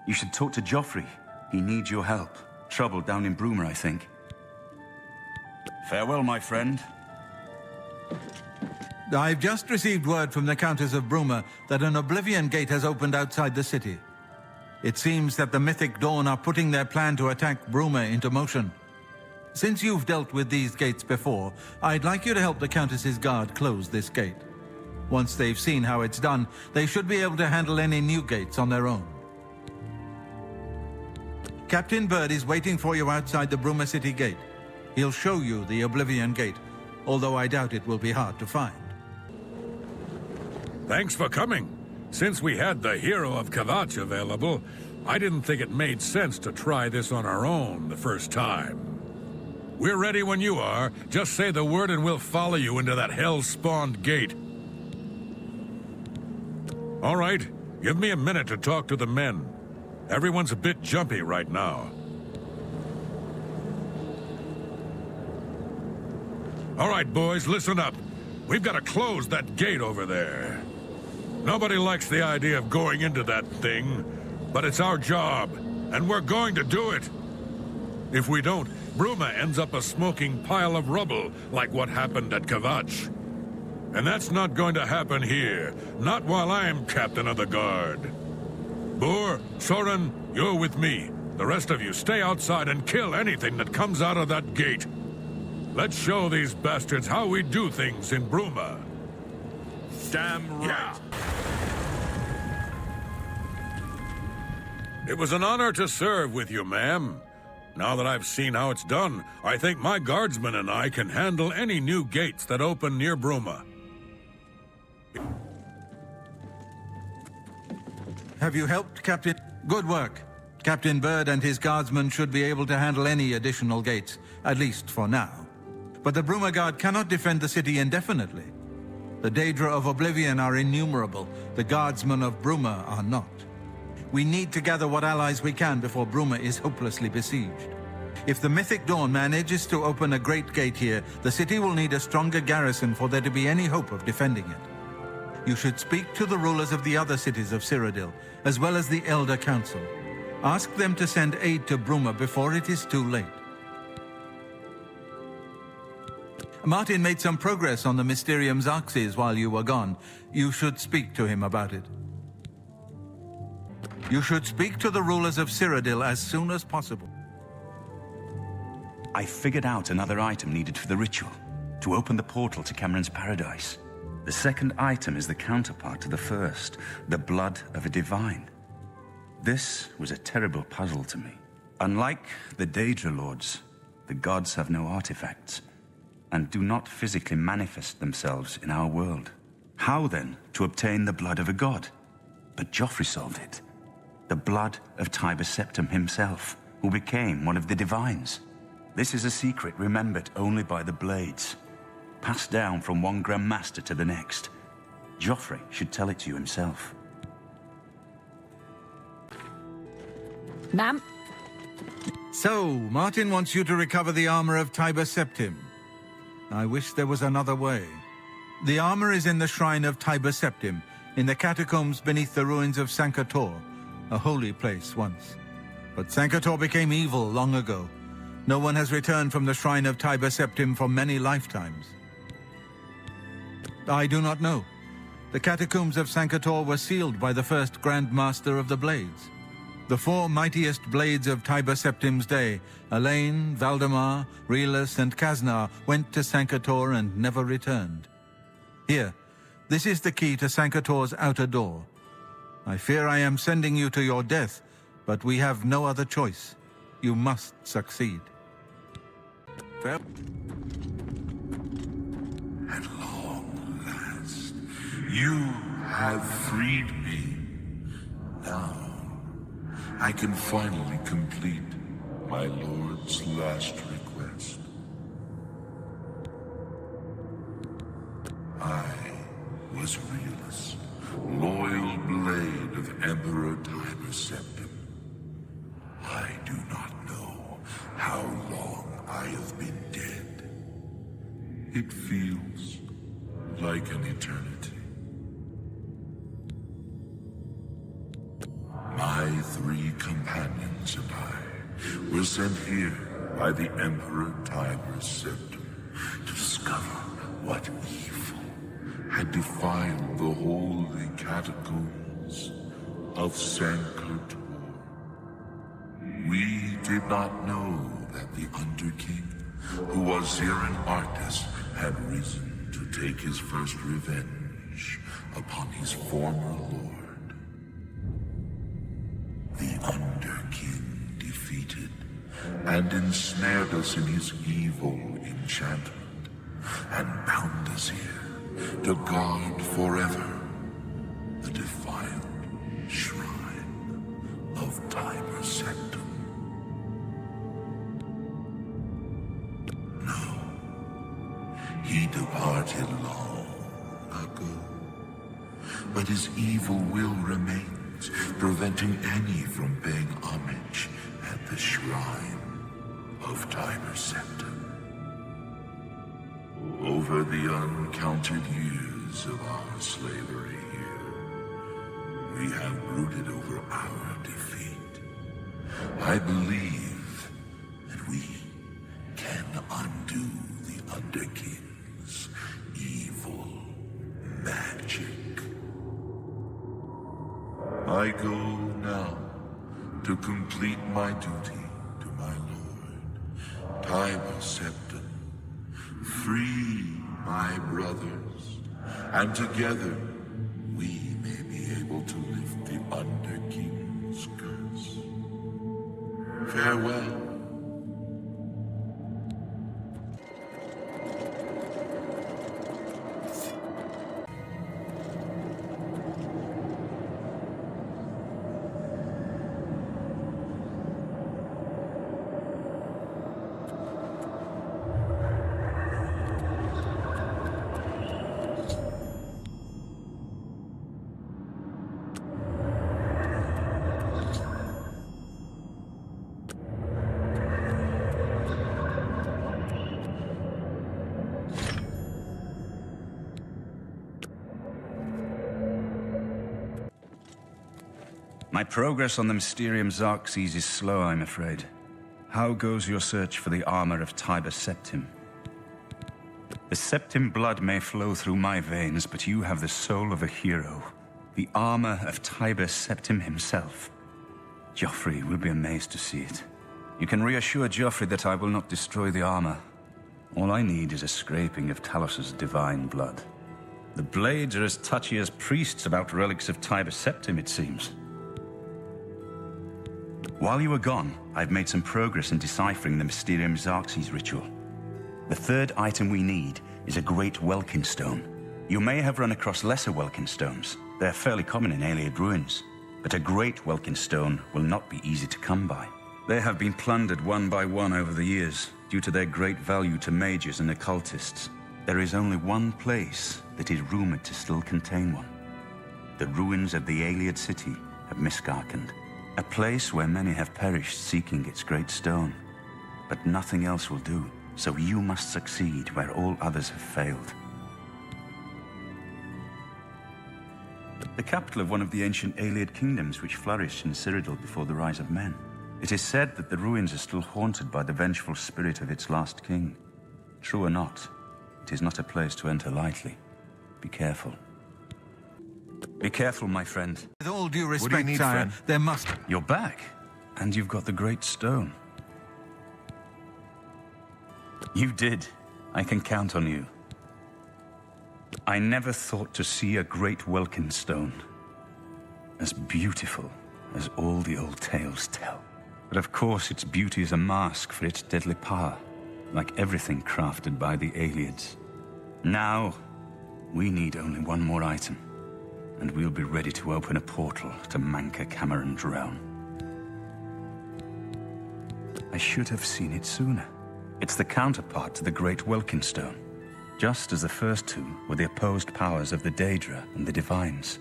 You should talk to Joffrey. He needs your help. Trouble down in Bruma, I think. Farewell, my friend. I've just received word from the Countess of Bruma that an Oblivion Gate has opened outside the city. It seems that the Mythic Dawn are putting their plan to attack Bruma into motion. Since you've dealt with these gates before, I'd like you to help the Countess's guard close this gate. Once they've seen how it's done, they should be able to handle any new gates on their own. Captain Bird is waiting for you outside the Bruma City gate. He'll show you the Oblivion Gate. although I doubt it will be hard to find. Thanks for coming. Since we had the hero of Kavach available, I didn't think it made sense to try this on our own the first time. We're ready when you are. Just say the word and we'll follow you into that hell-spawned gate. All right, give me a minute to talk to the men. Everyone's a bit jumpy right now. All right, boys, listen up. We've got to close that gate over there. Nobody likes the idea of going into that thing, but it's our job, and we're going to do it. If we don't, Bruma ends up a smoking pile of rubble, like what happened at Kavach. And that's not going to happen here, not while I'm captain of the guard. Boor, Soren, you're with me. The rest of you stay outside and kill anything that comes out of that gate. Let's show these bastards how we do things in Bruma. Damn right. Yeah. It was an honor to serve with you, ma'am. Now that I've seen how it's done, I think my guardsmen and I can handle any new gates that open near Bruma. Have you helped, Captain? Good work. Captain Bird and his guardsmen should be able to handle any additional gates, at least for now. But the Bruma Guard cannot defend the city indefinitely. The Daedra of Oblivion are innumerable. The guardsmen of Bruma are not. We need to gather what allies we can before Bruma is hopelessly besieged. If the Mythic Dawn manages to open a great gate here, the city will need a stronger garrison for there to be any hope of defending it. You should speak to the rulers of the other cities of Cyrodiil, as well as the Elder Council. Ask them to send aid to Bruma before it is too late. Martin made some progress on the Mysterium Xarxes while you were gone. You should speak to him about it. You should speak to the rulers of Cyrodiil as soon as possible. I figured out another item needed for the ritual, to open the portal to Cameron's paradise. The second item is the counterpart to the first, the blood of a divine. This was a terrible puzzle to me. Unlike the Daedra Lords, the gods have no artifacts, and do not physically manifest themselves in our world. How, then, to obtain the blood of a god? But Joffrey solved it. The blood of Tiber Septim himself, who became one of the divines. This is a secret remembered only by the Blades, passed down from one Grand Master to the next. Joffrey should tell it to you himself. Ma'am? So, Martin wants you to recover the armor of Tiber Septim. I wish there was another way. The armor is in the shrine of Tiber Septim, in the catacombs beneath the ruins of Sankator, a holy place once. But Sankator became evil long ago. No one has returned from the shrine of Tiber Septim for many lifetimes. I do not know. The catacombs of Sankator were sealed by the first Grand Master of the Blades. The four mightiest blades of Tiber Septim's day, Elaine, Valdemar, Relus, and Kaznar, went to Sankator and never returned. Here, this is the key to Sankator's outer door. I fear I am sending you to your death, but we have no other choice. You must succeed. At long last, you have freed me. Now, I can finally complete my lord's last request. I was Relus, loyal blade of Emperor Tiber Septim. I do not know how long I have been dead. It feels like an eternity. My three companions and I were sent here by the Emperor Tiber Septim to discover what evil had defiled the holy catacombs of Sankator. We did not know that the Underking, who was here in Artis, had risen to take his first revenge upon his former lord. The Underking defeated and ensnared us in his evil enchantment, and bound us here to guard forever the defiled shrine of Tiber Septim. No, he departed long ago, but his evil will remains, preventing any from paying homage at the shrine of Tiber Septim. Over the uncounted years of our slavery here, we have brooded over our defeat. I believe that we can undo the Underking's evil magic. I go now to complete my duty to my lord, Tiber Septim. Free my brothers, and together we may be able to lift the Underking's curse. Farewell. My progress on the Mysterium Xarxes is slow, I'm afraid. How goes your search for the armor of Tiber Septim? The Septim blood may flow through my veins, but you have the soul of a hero. The armor of Tiber Septim himself. Joffrey will be amazed to see it. You can reassure Joffrey that I will not destroy the armor. All I need is a scraping of Talos's divine blood. The Blades are as touchy as priests about relics of Tiber Septim, it seems. While you were gone, I've made some progress in deciphering the Mysterium Xarxes ritual. The third item we need is a great Welkin stone. You may have run across lesser Welkin stones. They're fairly common in Ayleid ruins. But a great Welkin stone will not be easy to come by. They have been plundered one by one over the years, due to their great value to mages and occultists. There is only one place that is rumored to still contain one. The ruins of the Ayleid city of Miskarkand. A place where many have perished seeking its great stone. But nothing else will do, so you must succeed where all others have failed. The capital of one of the ancient Ayleid kingdoms which flourished in Cyrodiil before the rise of men. It is said that the ruins are still haunted by the vengeful spirit of its last king. True or not, it is not a place to enter lightly. Be careful. Be careful, my friend. With all due respect, What do you need, sire, friend? there must... You're back, and you've got the great stone. You did. I can count on you. I never thought to see a great Welkin stone. As beautiful as all the old tales tell. But of course its beauty is a mask for its deadly power, like everything crafted by the Ayleids. Now, we need only one more item, and we'll be ready to open a portal to Manca Cameron's realm. I should have seen it sooner. It's the counterpart to the Great Welkin Stone, just as the first two were the opposed powers of the Daedra and the Divines.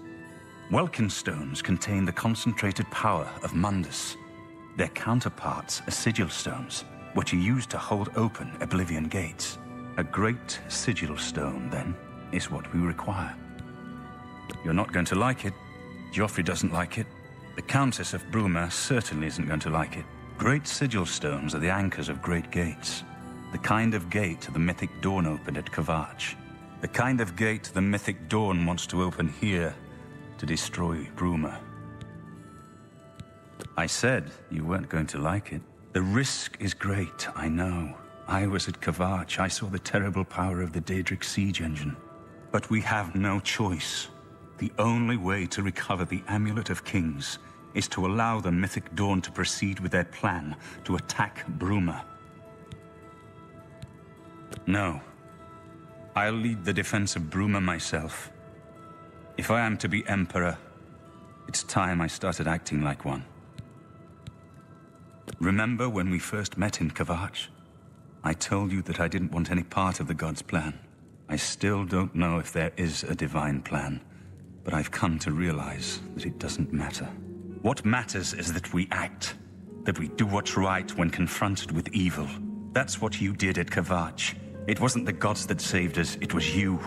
Welkin stones contain the concentrated power of Mundus. Their counterparts are sigil stones, which are used to hold open Oblivion Gates. A great sigil stone, then, is what we require. You're not going to like it. Joffrey doesn't like it. The Countess of Bruma certainly isn't going to like it. Great sigil stones are the anchors of great gates. The kind of gate the mythic Dawn opened at Kvatch. The kind of gate the mythic Dawn wants to open here to destroy Bruma. I said you weren't going to like it. The risk is great, I know. I was at Kvatch. I saw the terrible power of the Daedric siege engine. But we have no choice. The only way to recover the Amulet of Kings is to allow the mythic Dawn to proceed with their plan to attack Bruma. No. I'll lead the defense of Bruma myself. If I am to be Emperor, it's time I started acting like one. Remember when we first met in Kavach? I told you that I didn't want any part of the God's plan. I still don't know if there is a divine plan, but I've come to realize that it doesn't matter. What matters is that we act, that we do what's right when confronted with evil. That's what you did at Kavach. It wasn't the gods that saved us, it was you.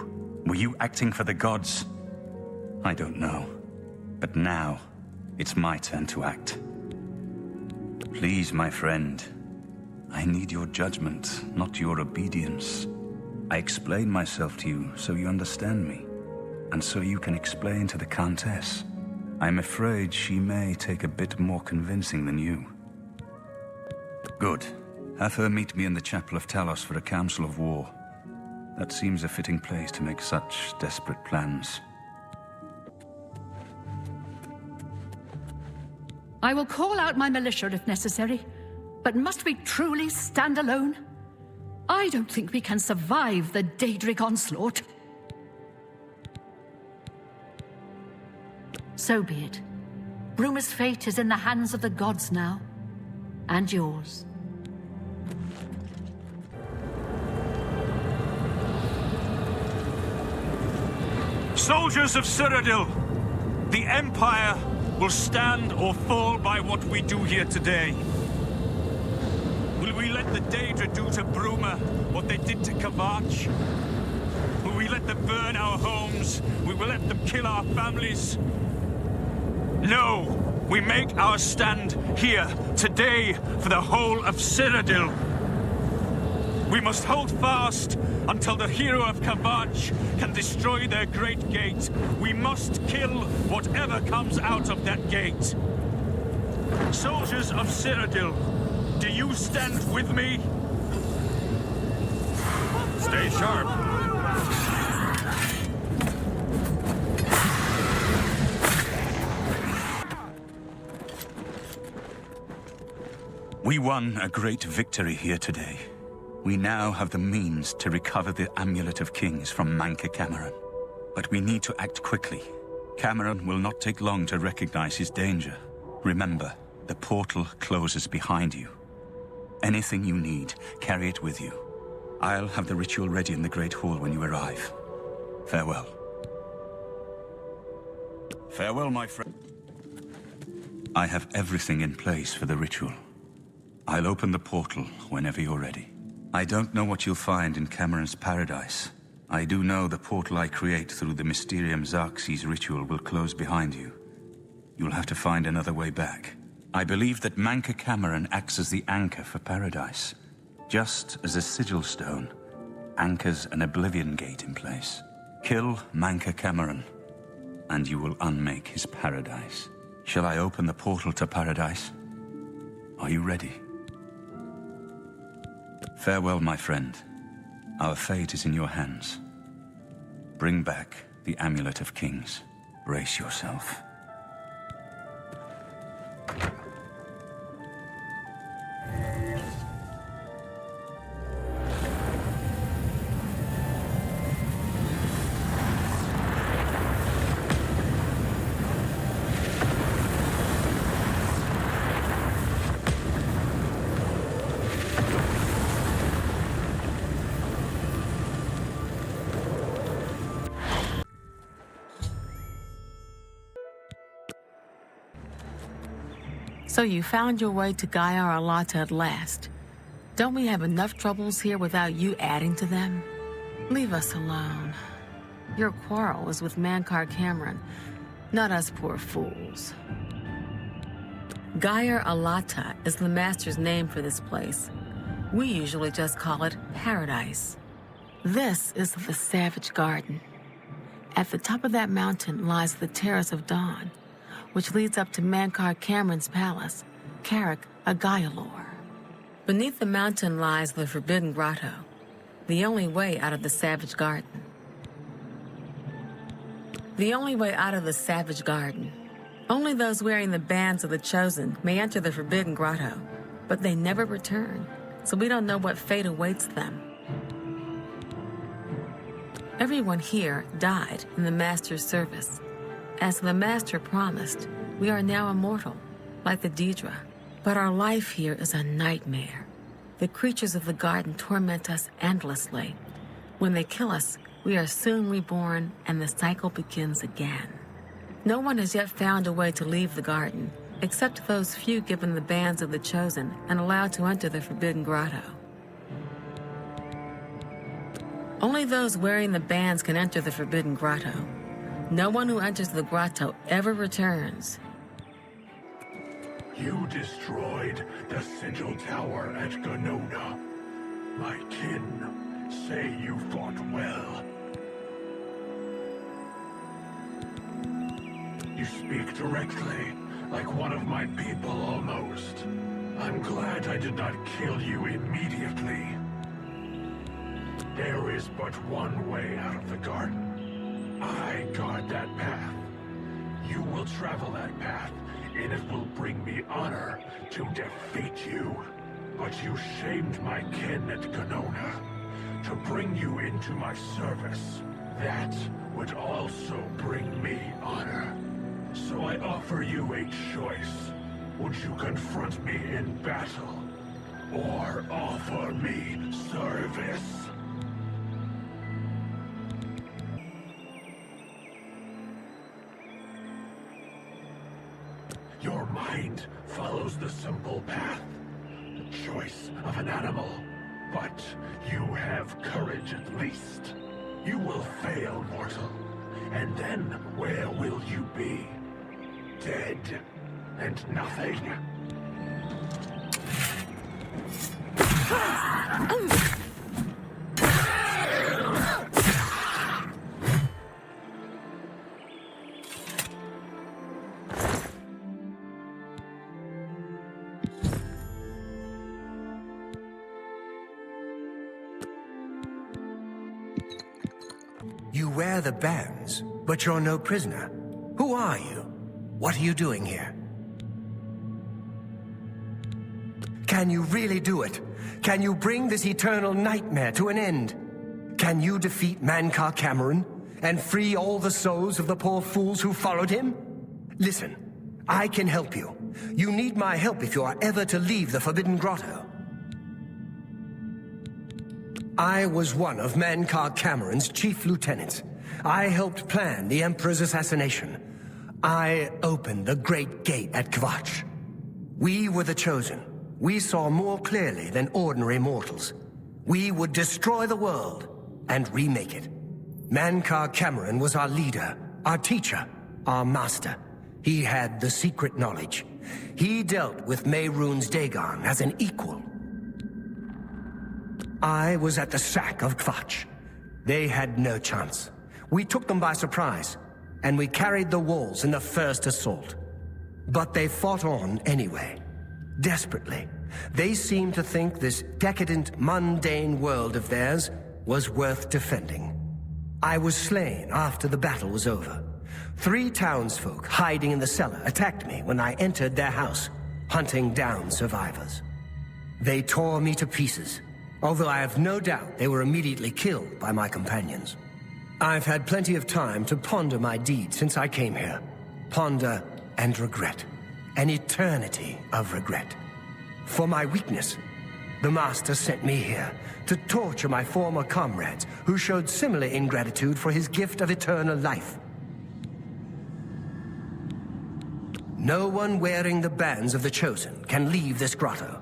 Were you acting for the gods? I don't know. But now, it's my turn to act. Please, my friend, I need your judgment, not your obedience. I explain myself to you so you understand me, and so you can explain to the Countess. I'm afraid she may take a bit more convincing than you. Good. Have her meet me in the Chapel of Talos for a council of war. That seems a fitting place to make such desperate plans. I will call out my militia if necessary, but must we truly stand alone? I don't think we can survive the Daedric onslaught. So be it. Bruma's fate is in the hands of the gods now, and yours. Soldiers of Cyrodiil, the Empire will stand or fall by what we do here today. Will we let the Daedra do to Bruma what they did to Kavach? Will we let them burn our homes? Will we let them kill our families? No! We make our stand here, today, for the whole of Cyrodiil. We must hold fast until the hero of Kavach can destroy their great gate. We must kill whatever comes out of that gate. Soldiers of Cyrodiil, do you stand with me? Stay sharp. We won a great victory here today. We now have the means to recover the Amulet of Kings from Manca Cameron. But we need to act quickly. Cameron will not take long to recognize his danger. Remember, the portal closes behind you. Anything you need, carry it with you. I'll have the ritual ready in the Great Hall when you arrive. Farewell. Farewell, my friend. I have everything in place for the ritual. I'll open the portal whenever you're ready. I don't know what you'll find in Cameron's paradise. I do know the portal I create through the Mysterium Xarxes ritual will close behind you. You'll have to find another way back. I believe that Manca Cameron acts as the anchor for paradise, just as a sigil stone anchors an Oblivion Gate in place. Kill Manca Cameron, and you will unmake his paradise. Shall I open the portal to paradise? Are you ready? Farewell, my friend. Our fate is in your hands. Bring back the Amulet of Kings. Brace yourself. So you found your way to Gaia Arlata at last. Don't we have enough troubles here without you adding to them? Leave us alone. Your quarrel is with Mankar Cameron, not us poor fools. Gaia Arlata is the Master's name for this place. We usually just call it Paradise. This is the Savage Garden. At the top of that mountain lies the Terrace of Dawn, which leads up to Mankar Cameron's palace, Carrick Agaialor. Beneath the mountain lies the Forbidden Grotto, the only way out of the Savage Garden. The only way out of the Savage Garden. Only those wearing the bands of the Chosen may enter the Forbidden Grotto, but they never return, so we don't know what fate awaits them. Everyone here died in the Master's service. As the Master promised, we are now immortal, like the Daedra. But our life here is a nightmare. The creatures of the garden torment us endlessly. When they kill us, we are soon reborn and the cycle begins again. No one has yet found a way to leave the garden, except those few given the bands of the Chosen and allowed to enter the Forbidden Grotto. Only those wearing the bands can enter the Forbidden Grotto. No one who enters the grotto ever returns. You destroyed the Sigil Tower at Ganona. My kin say you fought well. You speak directly, like one of my people almost. I'm glad I did not kill you immediately. There is but one way out of the garden. I guard that path. You will travel that path, and it will bring me honor to defeat you. But you shamed my kin at Ganona. To bring you into my service, that would also bring me honor. So I offer you a choice. Would you confront me in battle, or offer me service? Your mind follows the simple path, the choice of an animal. But you have courage at least. You will fail, mortal. And then where will you be? Dead and nothing. You wear the bands, but you're no prisoner. Who are you? What are you doing here? Can you really do it? Can you bring this eternal nightmare to an end? Can you defeat Mankar Cameron and free all the souls of the poor fools who followed him? Listen, I can help you. You need my help if you are ever to leave the Forbidden Grotto. I was one of Mankar Cameron's chief lieutenants. I helped plan the Emperor's assassination. I opened the Great Gate at Kvatch. We were the Chosen. We saw more clearly than ordinary mortals. We would destroy the world and remake it. Mankar Cameron was our leader, our teacher, our master. He had the secret knowledge. He dealt with Mehrunes Dagon as an equal. I was at the sack of Kvatch. They had no chance. We took them by surprise, and we carried the walls in the first assault. But they fought on anyway, desperately. They seemed to think this decadent, mundane world of theirs was worth defending. I was slain after the battle was over. 3 townsfolk hiding in the cellar attacked me when I entered their house, hunting down survivors. They tore me to pieces, although I have no doubt they were immediately killed by my companions. I've had plenty of time to ponder my deed since I came here. Ponder and regret. An eternity of regret. For my weakness, the Master sent me here to torture my former comrades who showed similar ingratitude for his gift of eternal life. No one wearing the bands of the Chosen can leave this grotto.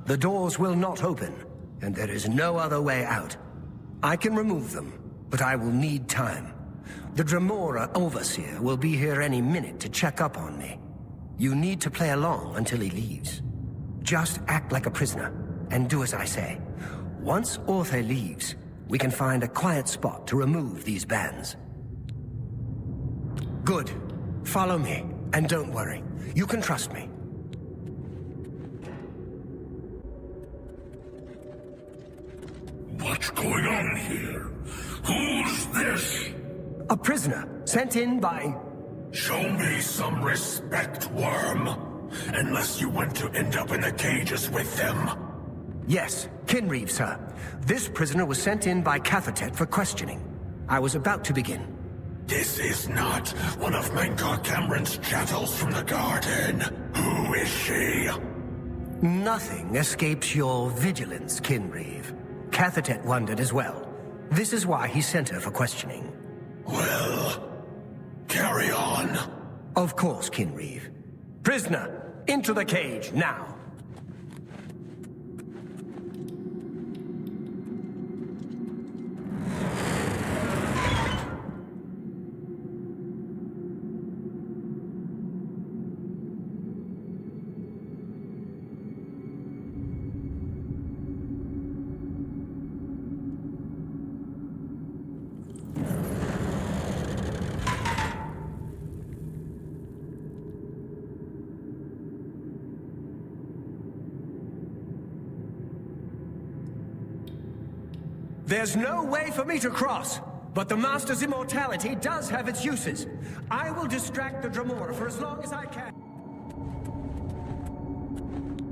The doors will not open, and there is no other way out. I can remove them, but I will need time. The Dremora Overseer will be here any minute to check up on me. You need to play along until he leaves. Just act like a prisoner, and do as I say. Once Orthe leaves, we can find a quiet spot to remove these bands. Good. Follow me, and don't worry. You can trust me. What's going on here? Who's this? A prisoner, sent in by... Show me some respect, worm. Unless you want to end up in the cages with them. Yes, Kinreeve, sir. This prisoner was sent in by Cathatet for questioning. I was about to begin. This is not one of Mankar Cameron's chattels from the garden. Who is she? Nothing escapes your vigilance, Kinreeve. Cathatet wondered as well. This is why he sent her for questioning. Well, carry on. Of course, Kinreeve. Prisoner, into the cage, now. There's no way for me to cross, but the Master's immortality does have its uses. I will distract the Dremora for as long as I can.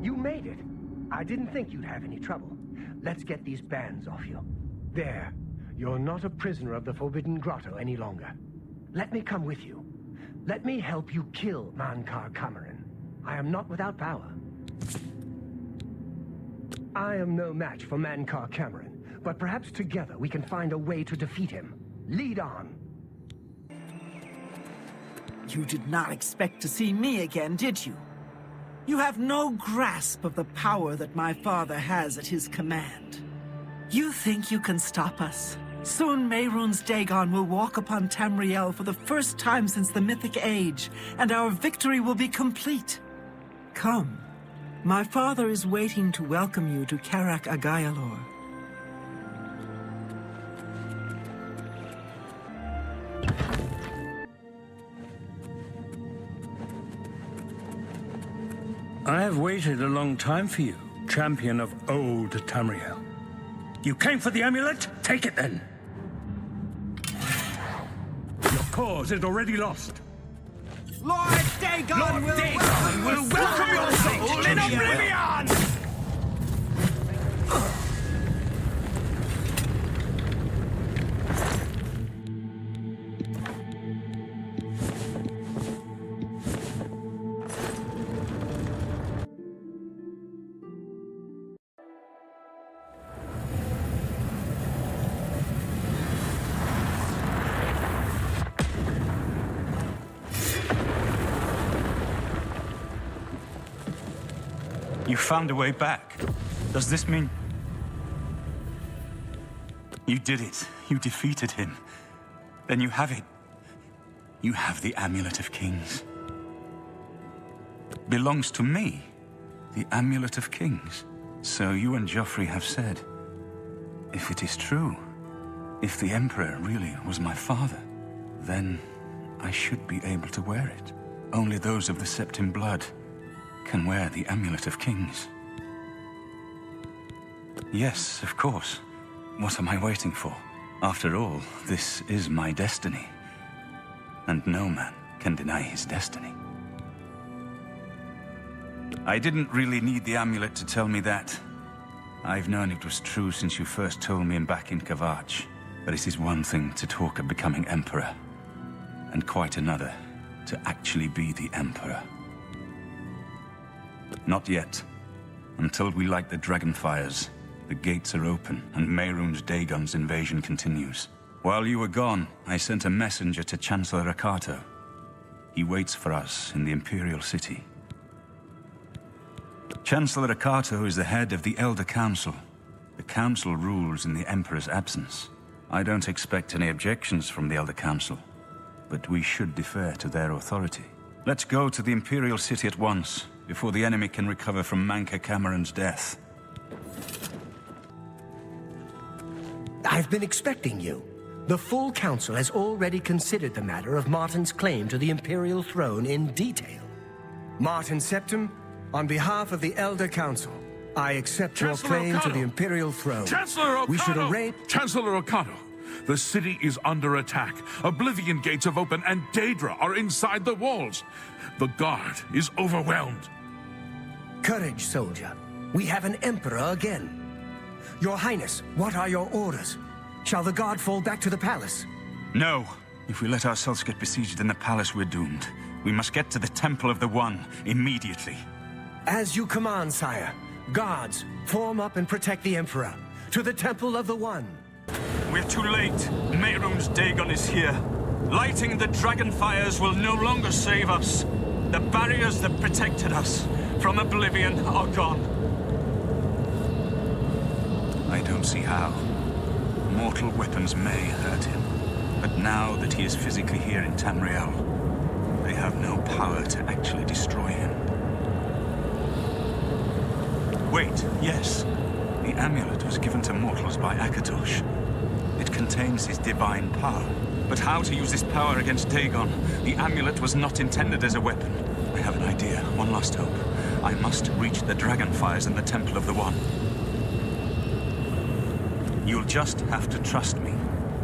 You made it. I didn't think you'd have any trouble. Let's get these bands off you. There. You're not a prisoner of the Forbidden Grotto any longer. Let me come with you. Let me help you kill Mankar Cameron. I am not without power. I am no match for Mankar Cameron. But perhaps together we can find a way to defeat him. Lead on. You did not expect to see me again, did you? You have no grasp of the power that my father has at his command. You think you can stop us? Soon Mehrunes Dagon will walk upon Tamriel for the first time since the Mythic Age, and our victory will be complete. Come. My father is waiting to welcome you to Karak Agayalor. I have waited a long time for you, champion of old Tamriel. You came for the amulet? Take it then. Your cause is already lost. Lord Dagon will welcome your soul in Oblivion! You found a way back. Does this mean... You did it. You defeated him. Then you have it. You have the Amulet of Kings. Belongs to me. The Amulet of Kings. So you and Joffrey have said, if it is true, if the Emperor really was my father, then I should be able to wear it. Only those of the Septim blood can wear the Amulet of Kings. Yes, of course. What am I waiting for? After all, this is my destiny. And no man can deny his destiny. I didn't really need the amulet to tell me that. I've known it was true since you first told me back in Kavach. But it is one thing to talk of becoming Emperor, and quite another to actually be the Emperor. Not yet. Until we light the Dragonfires, the gates are open, and Mehrunes Dagon's invasion continues. While you were gone, I sent a messenger to Chancellor Akato. He waits for us in the Imperial City. Chancellor Akato is the head of the Elder Council. The Council rules in the Emperor's absence. I don't expect any objections from the Elder Council, but we should defer to their authority. Let's go to the Imperial City at once, before the enemy can recover from Mankar Cameron's death. I've been expecting you. The full council has already considered the matter of Martin's claim to the Imperial throne in detail. Martin Septim, on behalf of the Elder Council, I accept your claim to the Imperial throne. Chancellor Okato! We should arrange... Chancellor Okato! The city is under attack. Oblivion Gates have opened and Daedra are inside the walls. The guard is overwhelmed. Courage, soldier. We have an Emperor again. Your Highness, what are your orders? Shall the guard fall back to the palace? No. If we let ourselves get besieged in the palace, we're doomed. We must get to the Temple of the One immediately. As you command, sire. Guards, form up and protect the Emperor. To the Temple of the One. We're too late. Mehrunes Dagon is here. Lighting the dragon fires will no longer save us. The barriers that protected us from Oblivion are gone. I don't see how. Mortal weapons may hurt him, but now that he is physically here in Tamriel, they have no power to actually destroy him. Wait, yes. The amulet was given to mortals by Akatosh. It contains his divine power. But how to use this power against Dagon? The amulet was not intended as a weapon. I have an idea, one last hope. I must reach the dragonfires in the Temple of the One. You'll just have to trust me.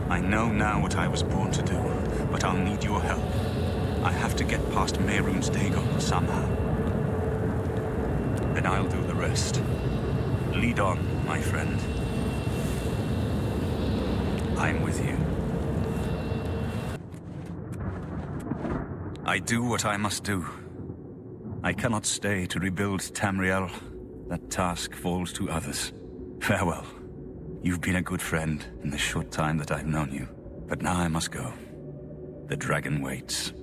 I know now what I was born to do, but I'll need your help. I have to get past Mehrunes Dagon somehow. Then I'll do the rest. Lead on, my friend. I'm with you. I do what I must do. I cannot stay to rebuild Tamriel. That task falls to others. Farewell. You've been a good friend in the short time that I've known you. But now I must go. The dragon waits.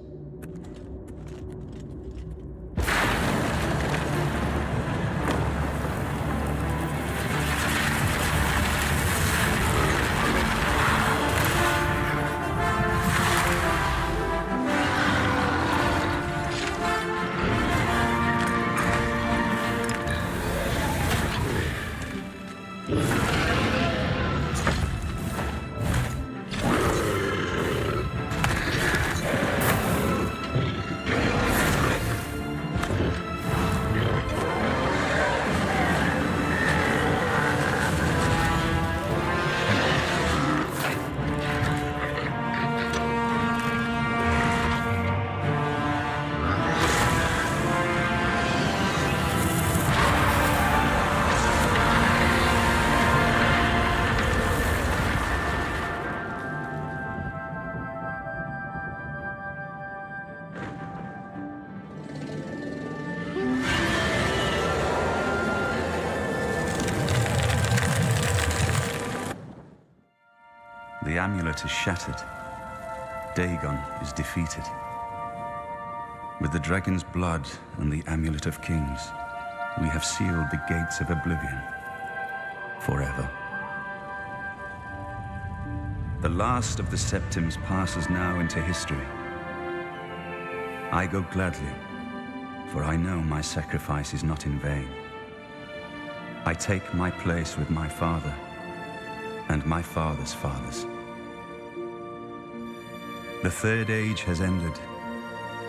The amulet is shattered. Dagon is defeated. With the dragon's blood and the amulet of kings, we have sealed the gates of Oblivion forever. The last of the Septims passes now into history. I go gladly, for I know my sacrifice is not in vain. I take my place with my father and my father's fathers. The Third Age has ended,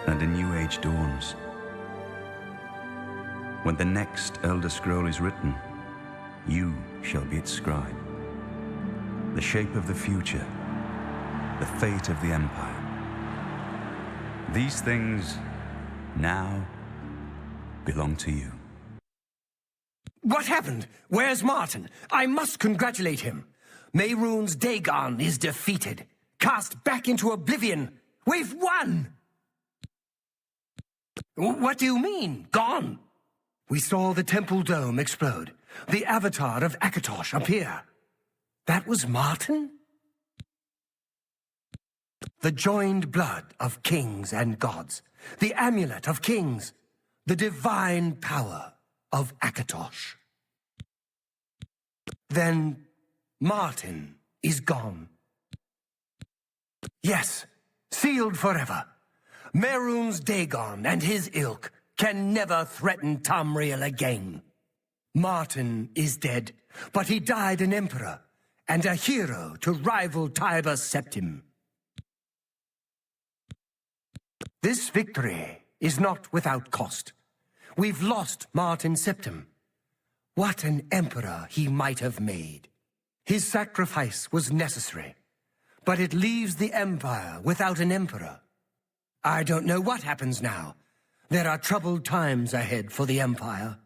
and a new age dawns. When the next Elder Scroll is written, you shall be its scribe. The shape of the future, the fate of the Empire. These things now belong to you. What happened? Where's Martin? I must congratulate him. Mehrunes Dagon is defeated. Cast back into Oblivion. We've won! What do you mean, gone? We saw the temple dome explode. The avatar of Akatosh appear. That was Martin? The joined blood of kings and gods. The amulet of kings. The divine power of Akatosh. Then Martin is gone. Yes, sealed forever. Mehrunes Dagon and his ilk can never threaten Tamriel again. Martin is dead, but he died an emperor and a hero to rival Tiber Septim. This victory is not without cost. We've lost Martin Septim. What an emperor he might have made. His sacrifice was necessary, but it leaves the Empire without an emperor. I don't know what happens now. There are troubled times ahead for the Empire.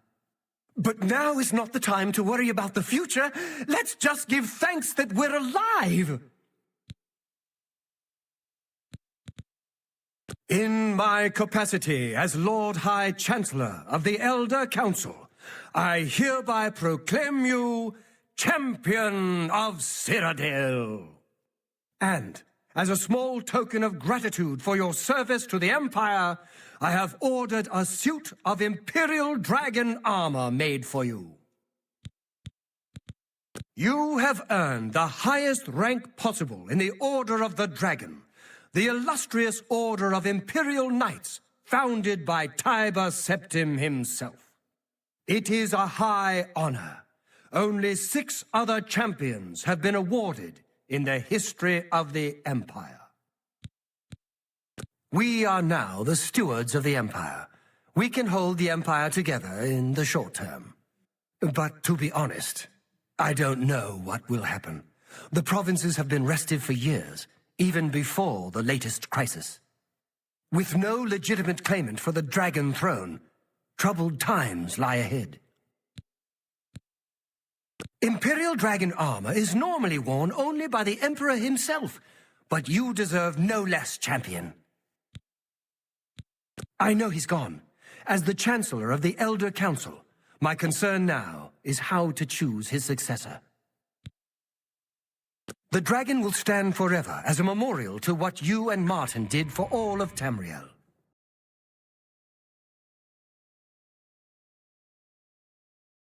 But now is not the time to worry about the future. Let's just give thanks that we're alive. In my capacity as Lord High Chancellor of the Elder Council, I hereby proclaim you Champion of Cyrodiil. And as a small token of gratitude for your service to the Empire, I have ordered a suit of Imperial Dragon armor made for you. You have earned the highest rank possible in the Order of the Dragon, the illustrious Order of Imperial Knights, founded by Tiber Septim himself. It is a high honor. Only 6 other champions have been awarded in the history of the Empire. We are now the stewards of the Empire. We can hold the Empire together in the short term. But to be honest, I don't know what will happen. The provinces have been restive for years, even before the latest crisis. With no legitimate claimant for the Dragon Throne, troubled times lie ahead. Imperial Dragon armor is normally worn only by the Emperor himself, but you deserve no less, champion. I know he's gone. As the Chancellor of the Elder Council, my concern now is how to choose his successor. The dragon will stand forever as a memorial to what you and Martin did for all of Tamriel.